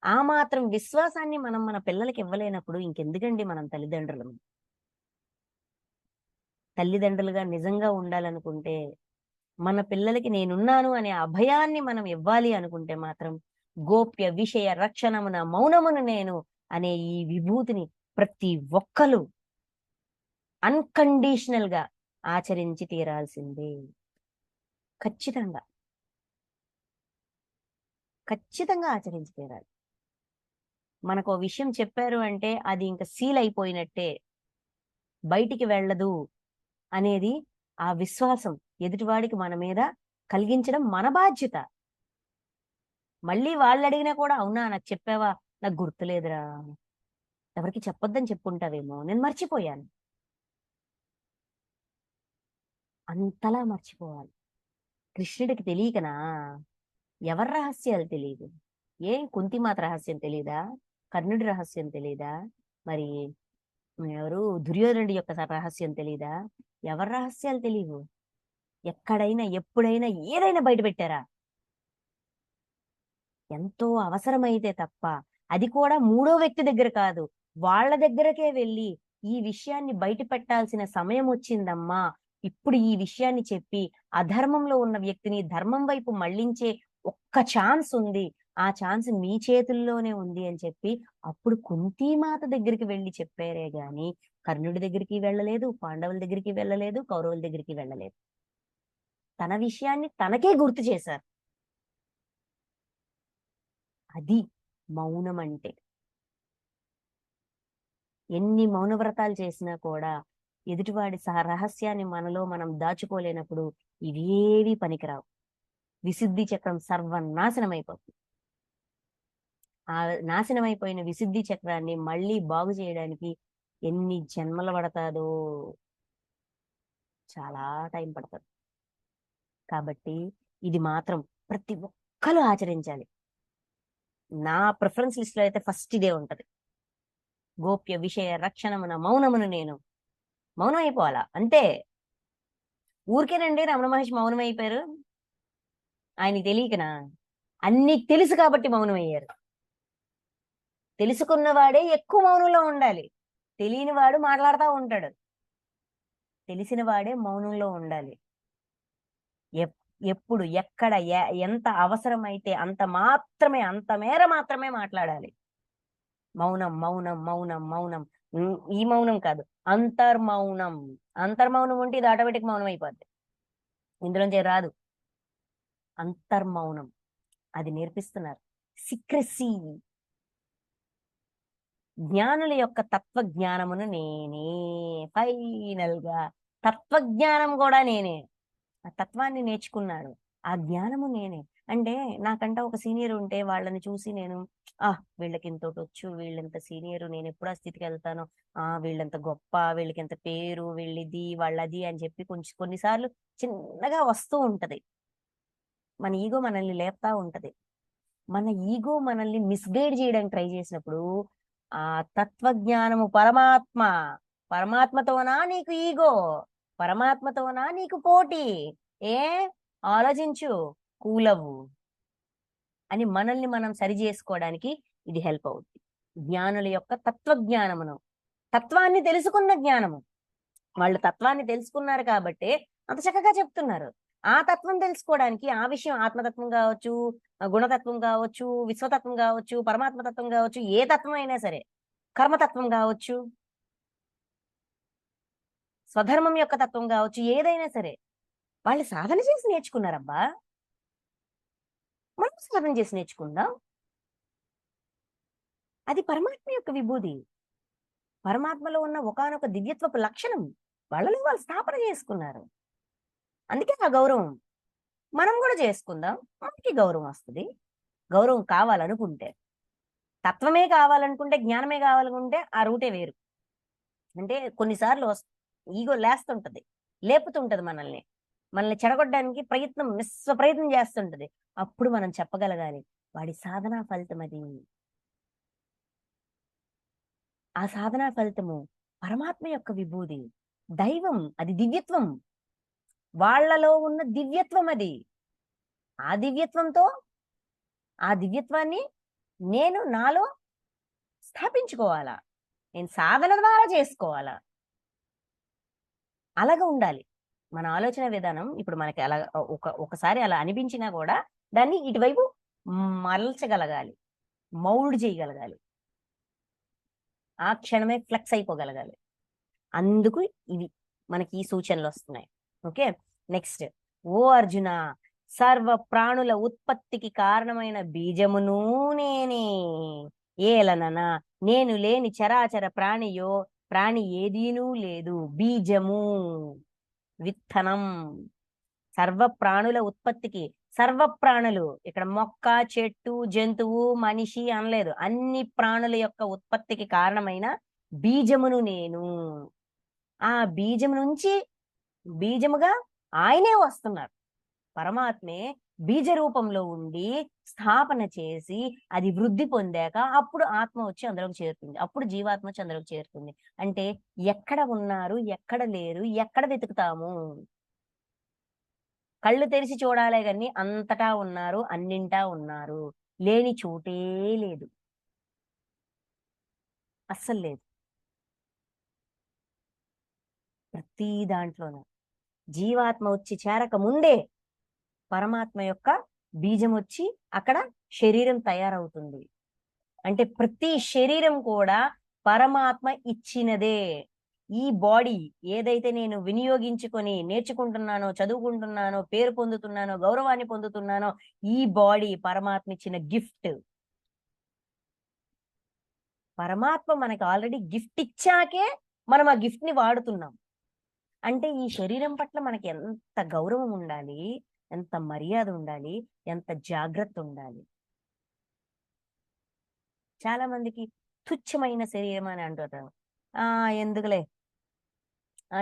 ఆ మాత్రం విశ్వాసాన్ని మనం మన పిల్లలకి ఇవ్వలేనప్పుడు ఇంకెందుకండి మనం తల్లిదండ్రులం. తల్లిదండ్రులుగా నిజంగా ఉండాలనుకుంటే, మన పిల్లలకి నేనున్నాను అనే అభయాన్ని మనం ఇవ్వాలి అనుకుంటే మాత్రం, గోప్య విషయ రక్షణమున మౌనమును నేను అనే ఈ విభూతిని ప్రతి ఒక్కరు అన్కండిషనల్ గా ఆచరించి తీరాల్సిందే. ఖచ్చితంగా ఖచ్చితంగా ఆచరించి తీరాలి. మనకు విషయం చెప్పారు అంటే అది ఇంకా సీల్ అయిపోయినట్టే, బయటికి వెళ్ళదు అనేది ఆ విశ్వాసం ఎదుటివాడికి మన మీద కలిగించడం మన బాధ్యత. మళ్ళీ వాళ్ళు అడిగినా కూడా అవునా నాకు చెప్పావా, నాకు గుర్తులేదురా, ఎవరికి చెప్పొద్దని చెప్పుంటావేమో, నేను మర్చిపోయాను, అంతలా మర్చిపోవాలి. కృష్ణుడికి తెలియకనా? ఎవరి రహస్యాలు తెలియదు? ఏం కుంతిమాత రహస్యం తెలీదా? కర్ణుడి రహస్యం తెలీదా? మరి ఎవరు దుర్యోధనుడి యొక్క రహస్యం తెలీదా? ఎవరి రహస్యాలు తెలియవు? ఎక్కడైనా ఎప్పుడైనా ఏదైనా బయట పెట్టారా? ఎంతో అవసరమైతే తప్ప, అది కూడా మూడో వ్యక్తి దగ్గర కాదు, వాళ్ళ దగ్గరకే వెళ్ళి ఈ విషయాన్ని బయట పెట్టాల్సిన సమయం వచ్చిందమ్మా, ఇప్పుడు ఈ విషయాన్ని చెప్పి అధర్మంలో ఉన్న వ్యక్తిని ధర్మం వైపు మళ్ళించే ఒక్క ఛాన్స్ ఉంది, ఆ ఛాన్స్ మీ చేతుల్లోనే ఉంది అని చెప్పి అప్పుడు కుంతీమాత దగ్గరికి వెళ్ళి చెప్పారే గాని కర్ణుడి దగ్గరికి వెళ్ళలేదు, పాండవుల దగ్గరికి వెళ్ళలేదు, కౌరవుల దగ్గరికి వెళ్ళలేదు. తన విషయాన్ని తనకే గుర్తు చేశారు. అది మౌనం అంటే. ఎన్ని మౌన వ్రతాలు చేసినా కూడా ఎదుటివాడి రహస్యాన్ని మనలో మనం దాచుకోలేనప్పుడు ఇవేవి పనికిరావు. విశుద్ధి చక్రం సర్వనాశనం అయిపోతుంది. ఆ నాశనం అయిపోయిన విశుద్ధి చక్రాన్ని మళ్ళీ బాగు చేయడానికి ఎన్ని జన్మలు పడతాదో, చాలా టైం పడుతుంది. కాబట్టి ఇది మాత్రం ప్రతి ఒక్కరూ ఆచరించాలి. నా ప్రిఫరెన్స్ లిస్ట్ లో అయితే ఫస్ట్ ఇదే ఉంటది. గోప్య విషయ రక్షణమున మౌనమును నేను. మౌనం అయిపోవాలా అంతే. ఊరికేనండి రమణ మహర్షి మౌనం అయిపోయారు? ఆయనకి తెలియకనా? అన్ని తెలుసు కాబట్టి మౌనం అయ్యారు. తెలుసుకున్నవాడే ఎక్కువ మౌనంలో ఉండాలి, తెలియని వాడు మాట్లాడుతూ ఉంటాడు. తెలిసిన వాడే మౌనంలో ఉండాలి. ఎప్పుడు ఎక్కడ ఎంత అవసరమైతే అంత మాత్రమే, అంత మేర మాత్రమే మాట్లాడాలి. మౌనం మౌనం మౌనం మౌనం. ఈ మౌనం కాదు, అంతర్మౌనం. అంతర్మౌనం ఉంటే ఇది ఆటోమేటిక్ మౌనం అయిపోద్ది, ఇందులోంచి రాదు. అంతర్మౌనం అది నేర్పిస్తున్నారు. సీక్రెసీ. జ్ఞానుల యొక్క తత్వజ్ఞానమును నేనే. ఫైనల్ గా తత్వజ్ఞానం కూడా నేనే. ఆ తత్వాన్ని నేర్చుకున్నాడు, ఆ జ్ఞానము నేనే. అంటే నాకంట ఒక సీనియర్ ఉంటే వాళ్ళని చూసి నేను వీళ్ళకి ఇంతటి వచ్చు, వీళ్ళెంత సీనియర్, నేను ఎప్పుడు ఆ స్థితికి వెళ్తాను, వీళ్ళెంత గొప్ప, వీళ్ళకి ఎంత పేరు, వీళ్ళది వాళ్ళది అని చెప్పి కొంచెం కొన్నిసార్లు చిన్నగా వస్తూ ఉంటది. మన ఈగో మనల్ని లేపుతా ఉంటది. మన ఈగో మనల్ని మిస్గైడ్ చేయడానికి ట్రై చేసినప్పుడు ఆ తత్వజ్ఞానము పరమాత్మ, పరమాత్మతోనా నీకు ఈగో, పరమాత్మతోనా నీకు పోటీ, ఏ ఆలోచించు, కూలవు అని మనల్ని మనం సరి చేసుకోవడానికి ఇది హెల్ప్ అవుతుంది. జ్ఞానుల యొక్క తత్వజ్ఞానమును, తత్వాన్ని తెలుసుకున్న జ్ఞానము. వాళ్ళు తత్వాన్ని తెలుసుకున్నారు కాబట్టి అంత చక్కగా చెప్తున్నారు. ఆ తత్వం తెలుసుకోవడానికి ఆ విషయం ఆత్మతత్వం కావచ్చు, గుణతత్వం కావచ్చు, విశ్వతత్వం కావచ్చు, పరమాత్మతత్వం కావచ్చు, ఏ తత్వం అయినా సరే, కర్మతత్వం కావచ్చు, స్వధర్మం యొక్క తత్వం కావచ్చు, ఏదైనా సరే వాళ్ళు సాధన చేసి నేర్చుకున్నారబ్బా. మనం సాధన చేసి నేర్చుకుందాం. అది పరమాత్మ యొక్క విభూది, పరమాత్మలో ఉన్న ఒకానొక దివ్యత్వపు లక్షణం వాళ్ళలో వాళ్ళు స్థాపన చేసుకున్నారు. అందుకే ఆ గౌరవం మనం కూడా చేసుకుందాం, మనకి గౌరవం వస్తుంది. గౌరవం కావాలనుకుంటే, తత్వమే కావాలనుకుంటే, జ్ఞానమే కావాలనుకుంటే ఆ రూటే వేరు. అంటే కొన్నిసార్లు ఈగో లేస్తుంటది, లేపుతుంటది మనల్ని, మనల్ని చెడగొట్టడానికి నిస్వ ప్రయత్నం చేస్తుంటది. అప్పుడు మనం చెప్పగలగాలి వాడి సాధనా ఫలితం అది. ఆ సాధనా ఫలితము పరమాత్మ యొక్క విభూది, దైవం, అది దివ్యత్వం, వాళ్ళలో ఉన్న దివ్యత్వం అది. ఆ దివ్యత్వంతో ఆ దివ్యత్వాన్ని నేను నాలో స్థాపించుకోవాలా, నేను సాధన ద్వారా చేసుకోవాలా. అలాగా ఉండాలి మన ఆలోచన విధానం. ఇప్పుడు మనకి అలా ఒకసారి అలా అనిపించినా కూడా దాన్ని ఇటువైపు మలచగలగాలి, మౌల్డ్ చేయగలగాలి, ఆ క్షణమే ఫ్లెక్స్ అయిపోగలగాలి. అందుకు ఇవి మనకి ఈ సూచనలు వస్తున్నాయి. Okay, next. ఓ అర్జున, సర్వ ప్రాణుల ఉత్పత్తికి కారణమైన బీజమును నేనే. ఏలనన నేను లేని చరాచర ప్రాణి ఏదీనూ లేదు. బీజము, విత్తనం. సర్వ ప్రాణుల ఉత్పత్తికి, సర్వ ప్రాణులు ఇక్కడ మొక్క, చెట్టు, జంతువు, మనిషి అనలేదు. అన్ని ప్రాణుల యొక్క ఉత్పత్తికి కారణమైన బీజమును నేను. ఆ బీజము నుంచి బీజముగా ఆయనే వస్తున్నారు. పరమాత్మే బీజ రూపంలో ఉండి స్థాపన చేసి అది వృద్ధి పొందాక అప్పుడు ఆత్మ వచ్చి అందులోకి చేరుతుంది. అప్పుడు జీవాత్మ వచ్చి అందులోకి చేరుతుంది. అంటే ఎక్కడ ఉన్నారు, ఎక్కడ లేరు, ఎక్కడ వెతుకుతాము? కళ్ళు తెరిచి చూడాలే గాని అంతటా ఉన్నారు, అన్నింటా ఉన్నారు. లేని చోటే లేదు, అస్సలు లేదు. ప్రతి దాంట్లోనూ జీవాత్మ వచ్చి చేరక ముందే పరమాత్మ యొక్క బీజం వచ్చి అక్కడ శరీరం తయారవుతుంది. అంటే ప్రతి శరీరం కూడా పరమాత్మ ఇచ్చినదే. ఈ బాడీ ఏదైతే నేను వినియోగించుకొని నేర్చుకుంటున్నానో, చదువుకుంటున్నానో, పేరు పొందుతున్నానో, గౌరవాన్ని పొందుతున్నానో, ఈ బాడీ పరమాత్మ ఇచ్చిన గిఫ్ట్. పరమాత్మ మనకి ఆల్రెడీ గిఫ్ట్ ఇచ్చాకే మనం ఆ గిఫ్ట్ ని వాడుతున్నాం. అంటే ఈ శరీరం పట్ల మనకి ఎంత గౌరవం ఉండాలి, ఎంత మర్యాద ఉండాలి, ఎంత జాగ్రత్త ఉండాలి. చాలా మందికి తుచ్చమైన శరీరం అని అంటుంటారు. ఎందుకులే,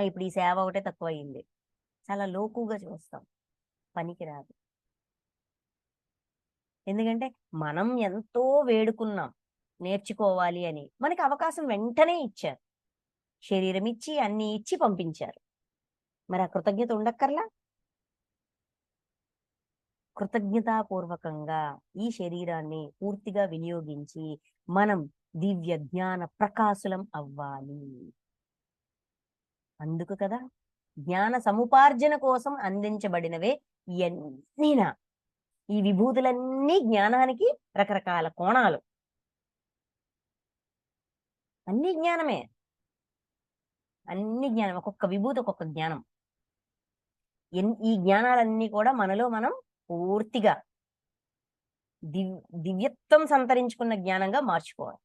ఇప్పుడు ఈ సేవ ఒకటే తక్కువ అయింది, చాలా లోకుగా చూస్తాం, పనికిరాదు. ఎందుకంటే మనం ఎంతో వేడుకున్నాం నేర్చుకోవాలి అని, మనకి అవకాశం వెంటనే ఇచ్చారు, శరీరం ఇచ్చి అన్ని ఇచ్చి పంపించారు. మరి ఆ కృతజ్ఞత ఉండక్కర్లా? కృతజ్ఞతాపూర్వకంగా ఈ శరీరాన్ని పూర్తిగా వినియోగించి మనం దివ్య జ్ఞాన ప్రకాశులం అవ్వాలి. అందుకు కదా జ్ఞాన సముపార్జన కోసం అందించబడినవే ఇవన్నీనా. ఈ విభూతులన్నీ జ్ఞానానికి రకరకాల కోణాలు, అన్ని జ్ఞానమే, అన్ని జ్ఞానం. ఒక్కొక్క విభూతి ఒక్కొక్క జ్ఞానం. ఈ జ్ఞానాలన్నీ కూడా మనలో మనం పూర్తిగా దివ్యత్వం సంతరించుకున్న జ్ఞానంగా మార్చుకోవాలి.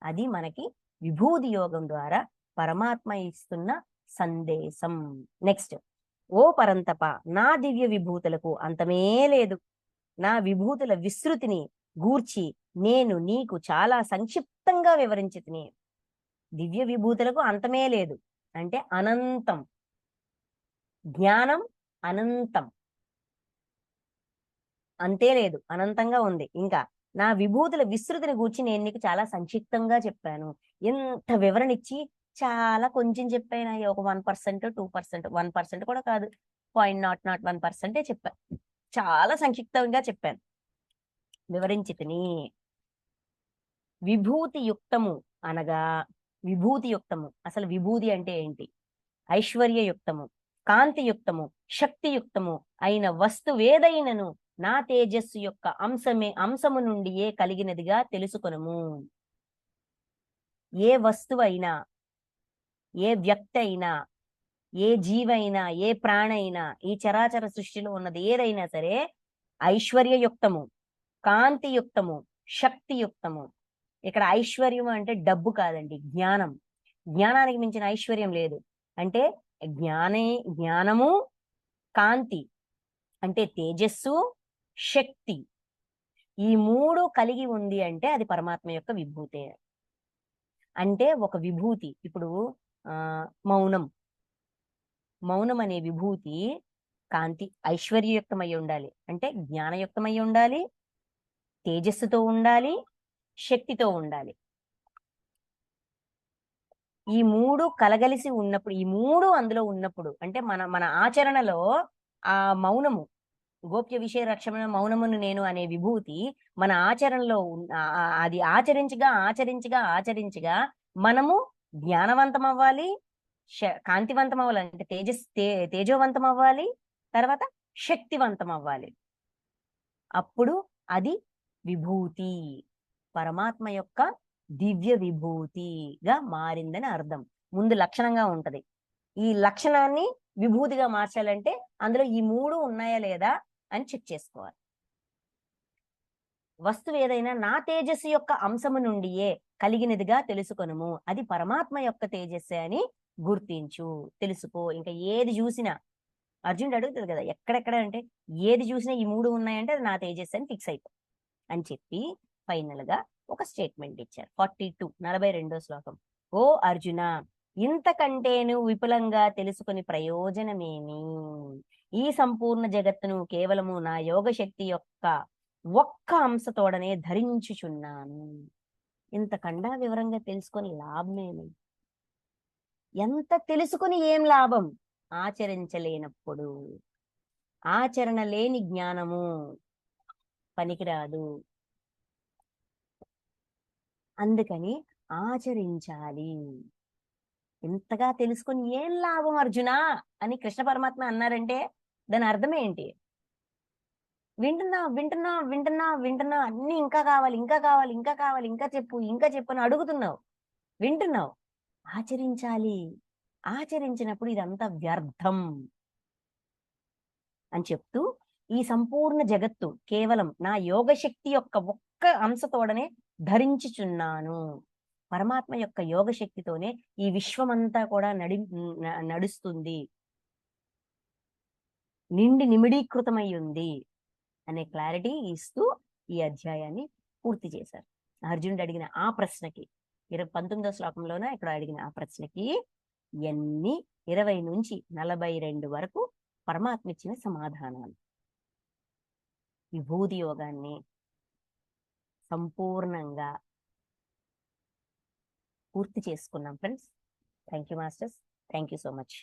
అది మనకి విభూతి యోగం ద్వారా పరమాత్మ ఇస్తున్న సందేశం. నెక్స్ట్. ఓ పరంతప, నా దివ్య విభూతులకు అంతమే లేదు. నా విభూతుల విస్తృతిని గూర్చి నేను నీకు చాలా సంక్షిప్తంగా వివరించితిని. దివ్య విభూతులకు అంతమే లేదు అంటే అనంతం. జ్ఞానం అనంతం, అంతే లేదు, అనంతంగా ఉంది. ఇంకా నా విభూతుల విస్తృతిని గూర్చి నేను నీకు చాలా సంక్షిప్తంగా చెప్పాను. ఎంత వివరణ ఇచ్చి చాలా కొంచెం చెప్పాను. ఒక 1%, 2%, 1% కూడా కాదు, 0.01% చెప్పాను. చాలా సంక్షిప్తంగా చెప్పాను, వివరించి తిని. విభూతి యుక్తము అనగా, విభూతి యుక్తము అసలు విభూతి అంటే ఏంటి? ఐశ్వర్యయుక్తము, కాంతియుక్తము, శక్తియుక్తము అయిన వస్తువేదైనను నా తేజస్సు యొక్క అంశము నుండియే కలిగినదిగా తెలుసుకొనుము. ఏ వస్తువైనా, ఏ వ్యక్తి అయినా, ఏ జీవైనా, ఏ ప్రాణైనా, ఈ చరాచర సృష్టిలో ఉన్నది ఏదైనా సరే ఐశ్వర్యయుక్తము, కాంతియుక్తము, శక్తియుక్తము. ఇక్కడ ఐశ్వర్యం అంటే డబ్బు కాదండి, జ్ఞానం. జ్ఞానానికి మించిన ఐశ్వర్యం లేదు. అంటే జ్ఞానము, కాంతి అంటే తేజస్సు, శక్తి, ఈ మూడు కలిగి ఉంది అంటే అది పరమాత్మ యొక్క విభూతే. అంటే ఒక విభూతి ఇప్పుడు మౌనం అనే విభూతి కాంతి ఐశ్వర్యయుక్తమై ఉండాలి, అంటే జ్ఞానయుక్తమై ఉండాలి, తేజస్సుతో ఉండాలి, శక్తితో ఉండాలి. ఈ మూడు కలగలిసి ఉన్నప్పుడు, ఈ మూడు అందులో ఉన్నప్పుడు అంటే మన ఆచరణలో ఆ మౌనము, గోప్య విషయ రక్షణ మౌనమును నేను అనే విభూతి మన ఆచరణలో అది ఆచరించగా మనము జ్ఞానవంతం అవ్వాలి, కాంతివంతం అవ్వాలి, అంటే తేజోవంతం అవ్వాలి, తర్వాత శక్తివంతం అవ్వాలి. అప్పుడు అది విభూతి, పరమాత్మ యొక్క దివ్య విభూతిగా మారిందని అర్థం. ముందు లక్షణంగా ఉంటది. ఈ లక్షణాన్ని విభూతిగా మార్చాలంటే అందులో ఈ 3 ఉన్నాయా లేదా అని చెక్ చేసుకోవాలి. వస్తువు ఏదైనా నా తేజస్సు యొక్క అంశము నుండియే కలిగినదిగా తెలుసుకొనుము, అది పరమాత్మ యొక్క తేజస్సే అని గుర్తించు, తెలుసుకో. ఇంకా ఏది చూసినా అర్జునుడు అడుగుతుంది కదా, ఎక్కడెక్కడ అంటే ఏది చూసినా ఈ 3 ఉన్నాయంటే అది నా తేజస్సు అని ఫిక్స్ అయిపో అని చెప్పి ఫైనల్ గా ఒక స్టేట్మెంట్ ఇచ్చారు. 42 శ్లోకం. ఓ అర్జున, ఇంతకంటేను విపులంగా తెలుసుకుని ప్రయోజనమేమి? ఈ సంపూర్ణ జగత్తును కేవలము నా యోగ శక్తి యొక్క ఒక్క అంశతోడనే ధరించుచున్నాను. ఇంతకండా వివరంగా తెలుసుకొని లాభమేమి? ఎంత తెలుసుకుని ఏం లాభం? ఆచరించలేనప్పుడు. ఆచరణ లేని జ్ఞానము పనికిరాదు. అందుకని ఆచరించాలి. ఇంతగా తెలుసుకొని ఏం లాభం అర్జునా అని కృష్ణ పరమాత్మ అన్నారంటే దాని అర్థం ఏంటి? వింటున్నావు అన్ని ఇంకా కావాలి, ఇంకా కావాలి, ఇంకా కావాలి, ఇంకా చెప్పు అని అడుగుతున్నావు, వింటున్నావు. ఆచరించాలి. ఆచరించినప్పుడు ఇదంతా వ్యర్థం అని చెప్తూ, ఈ సంపూర్ణ జగత్తు కేవలం నా యోగ శక్తి యొక్క ఒక్క అంశతోడనే ధరించుచున్నాను. పరమాత్మ యొక్క యోగ శక్తితోనే ఈ విశ్వమంతా కూడా నడుస్తుంది, నిమిడీకృతమై ఉంది అనే క్లారిటీ ఇస్తూ ఈ అధ్యాయాన్ని పూర్తి చేశారు. అర్జునుడు అడిగిన ఆ ప్రశ్నకి 19వ శ్లోకంలోనే ఇక్కడ అడిగిన ఆ ప్రశ్నకి 20 నుంచి 42 వరకు పరమాత్మ ఇచ్చిన సమాధానాలు. విభూతి యోగాన్ని సంపూర్ణంగా పూర్తి చేసుకున్నాం friends. Thank you masters. Thank you so much.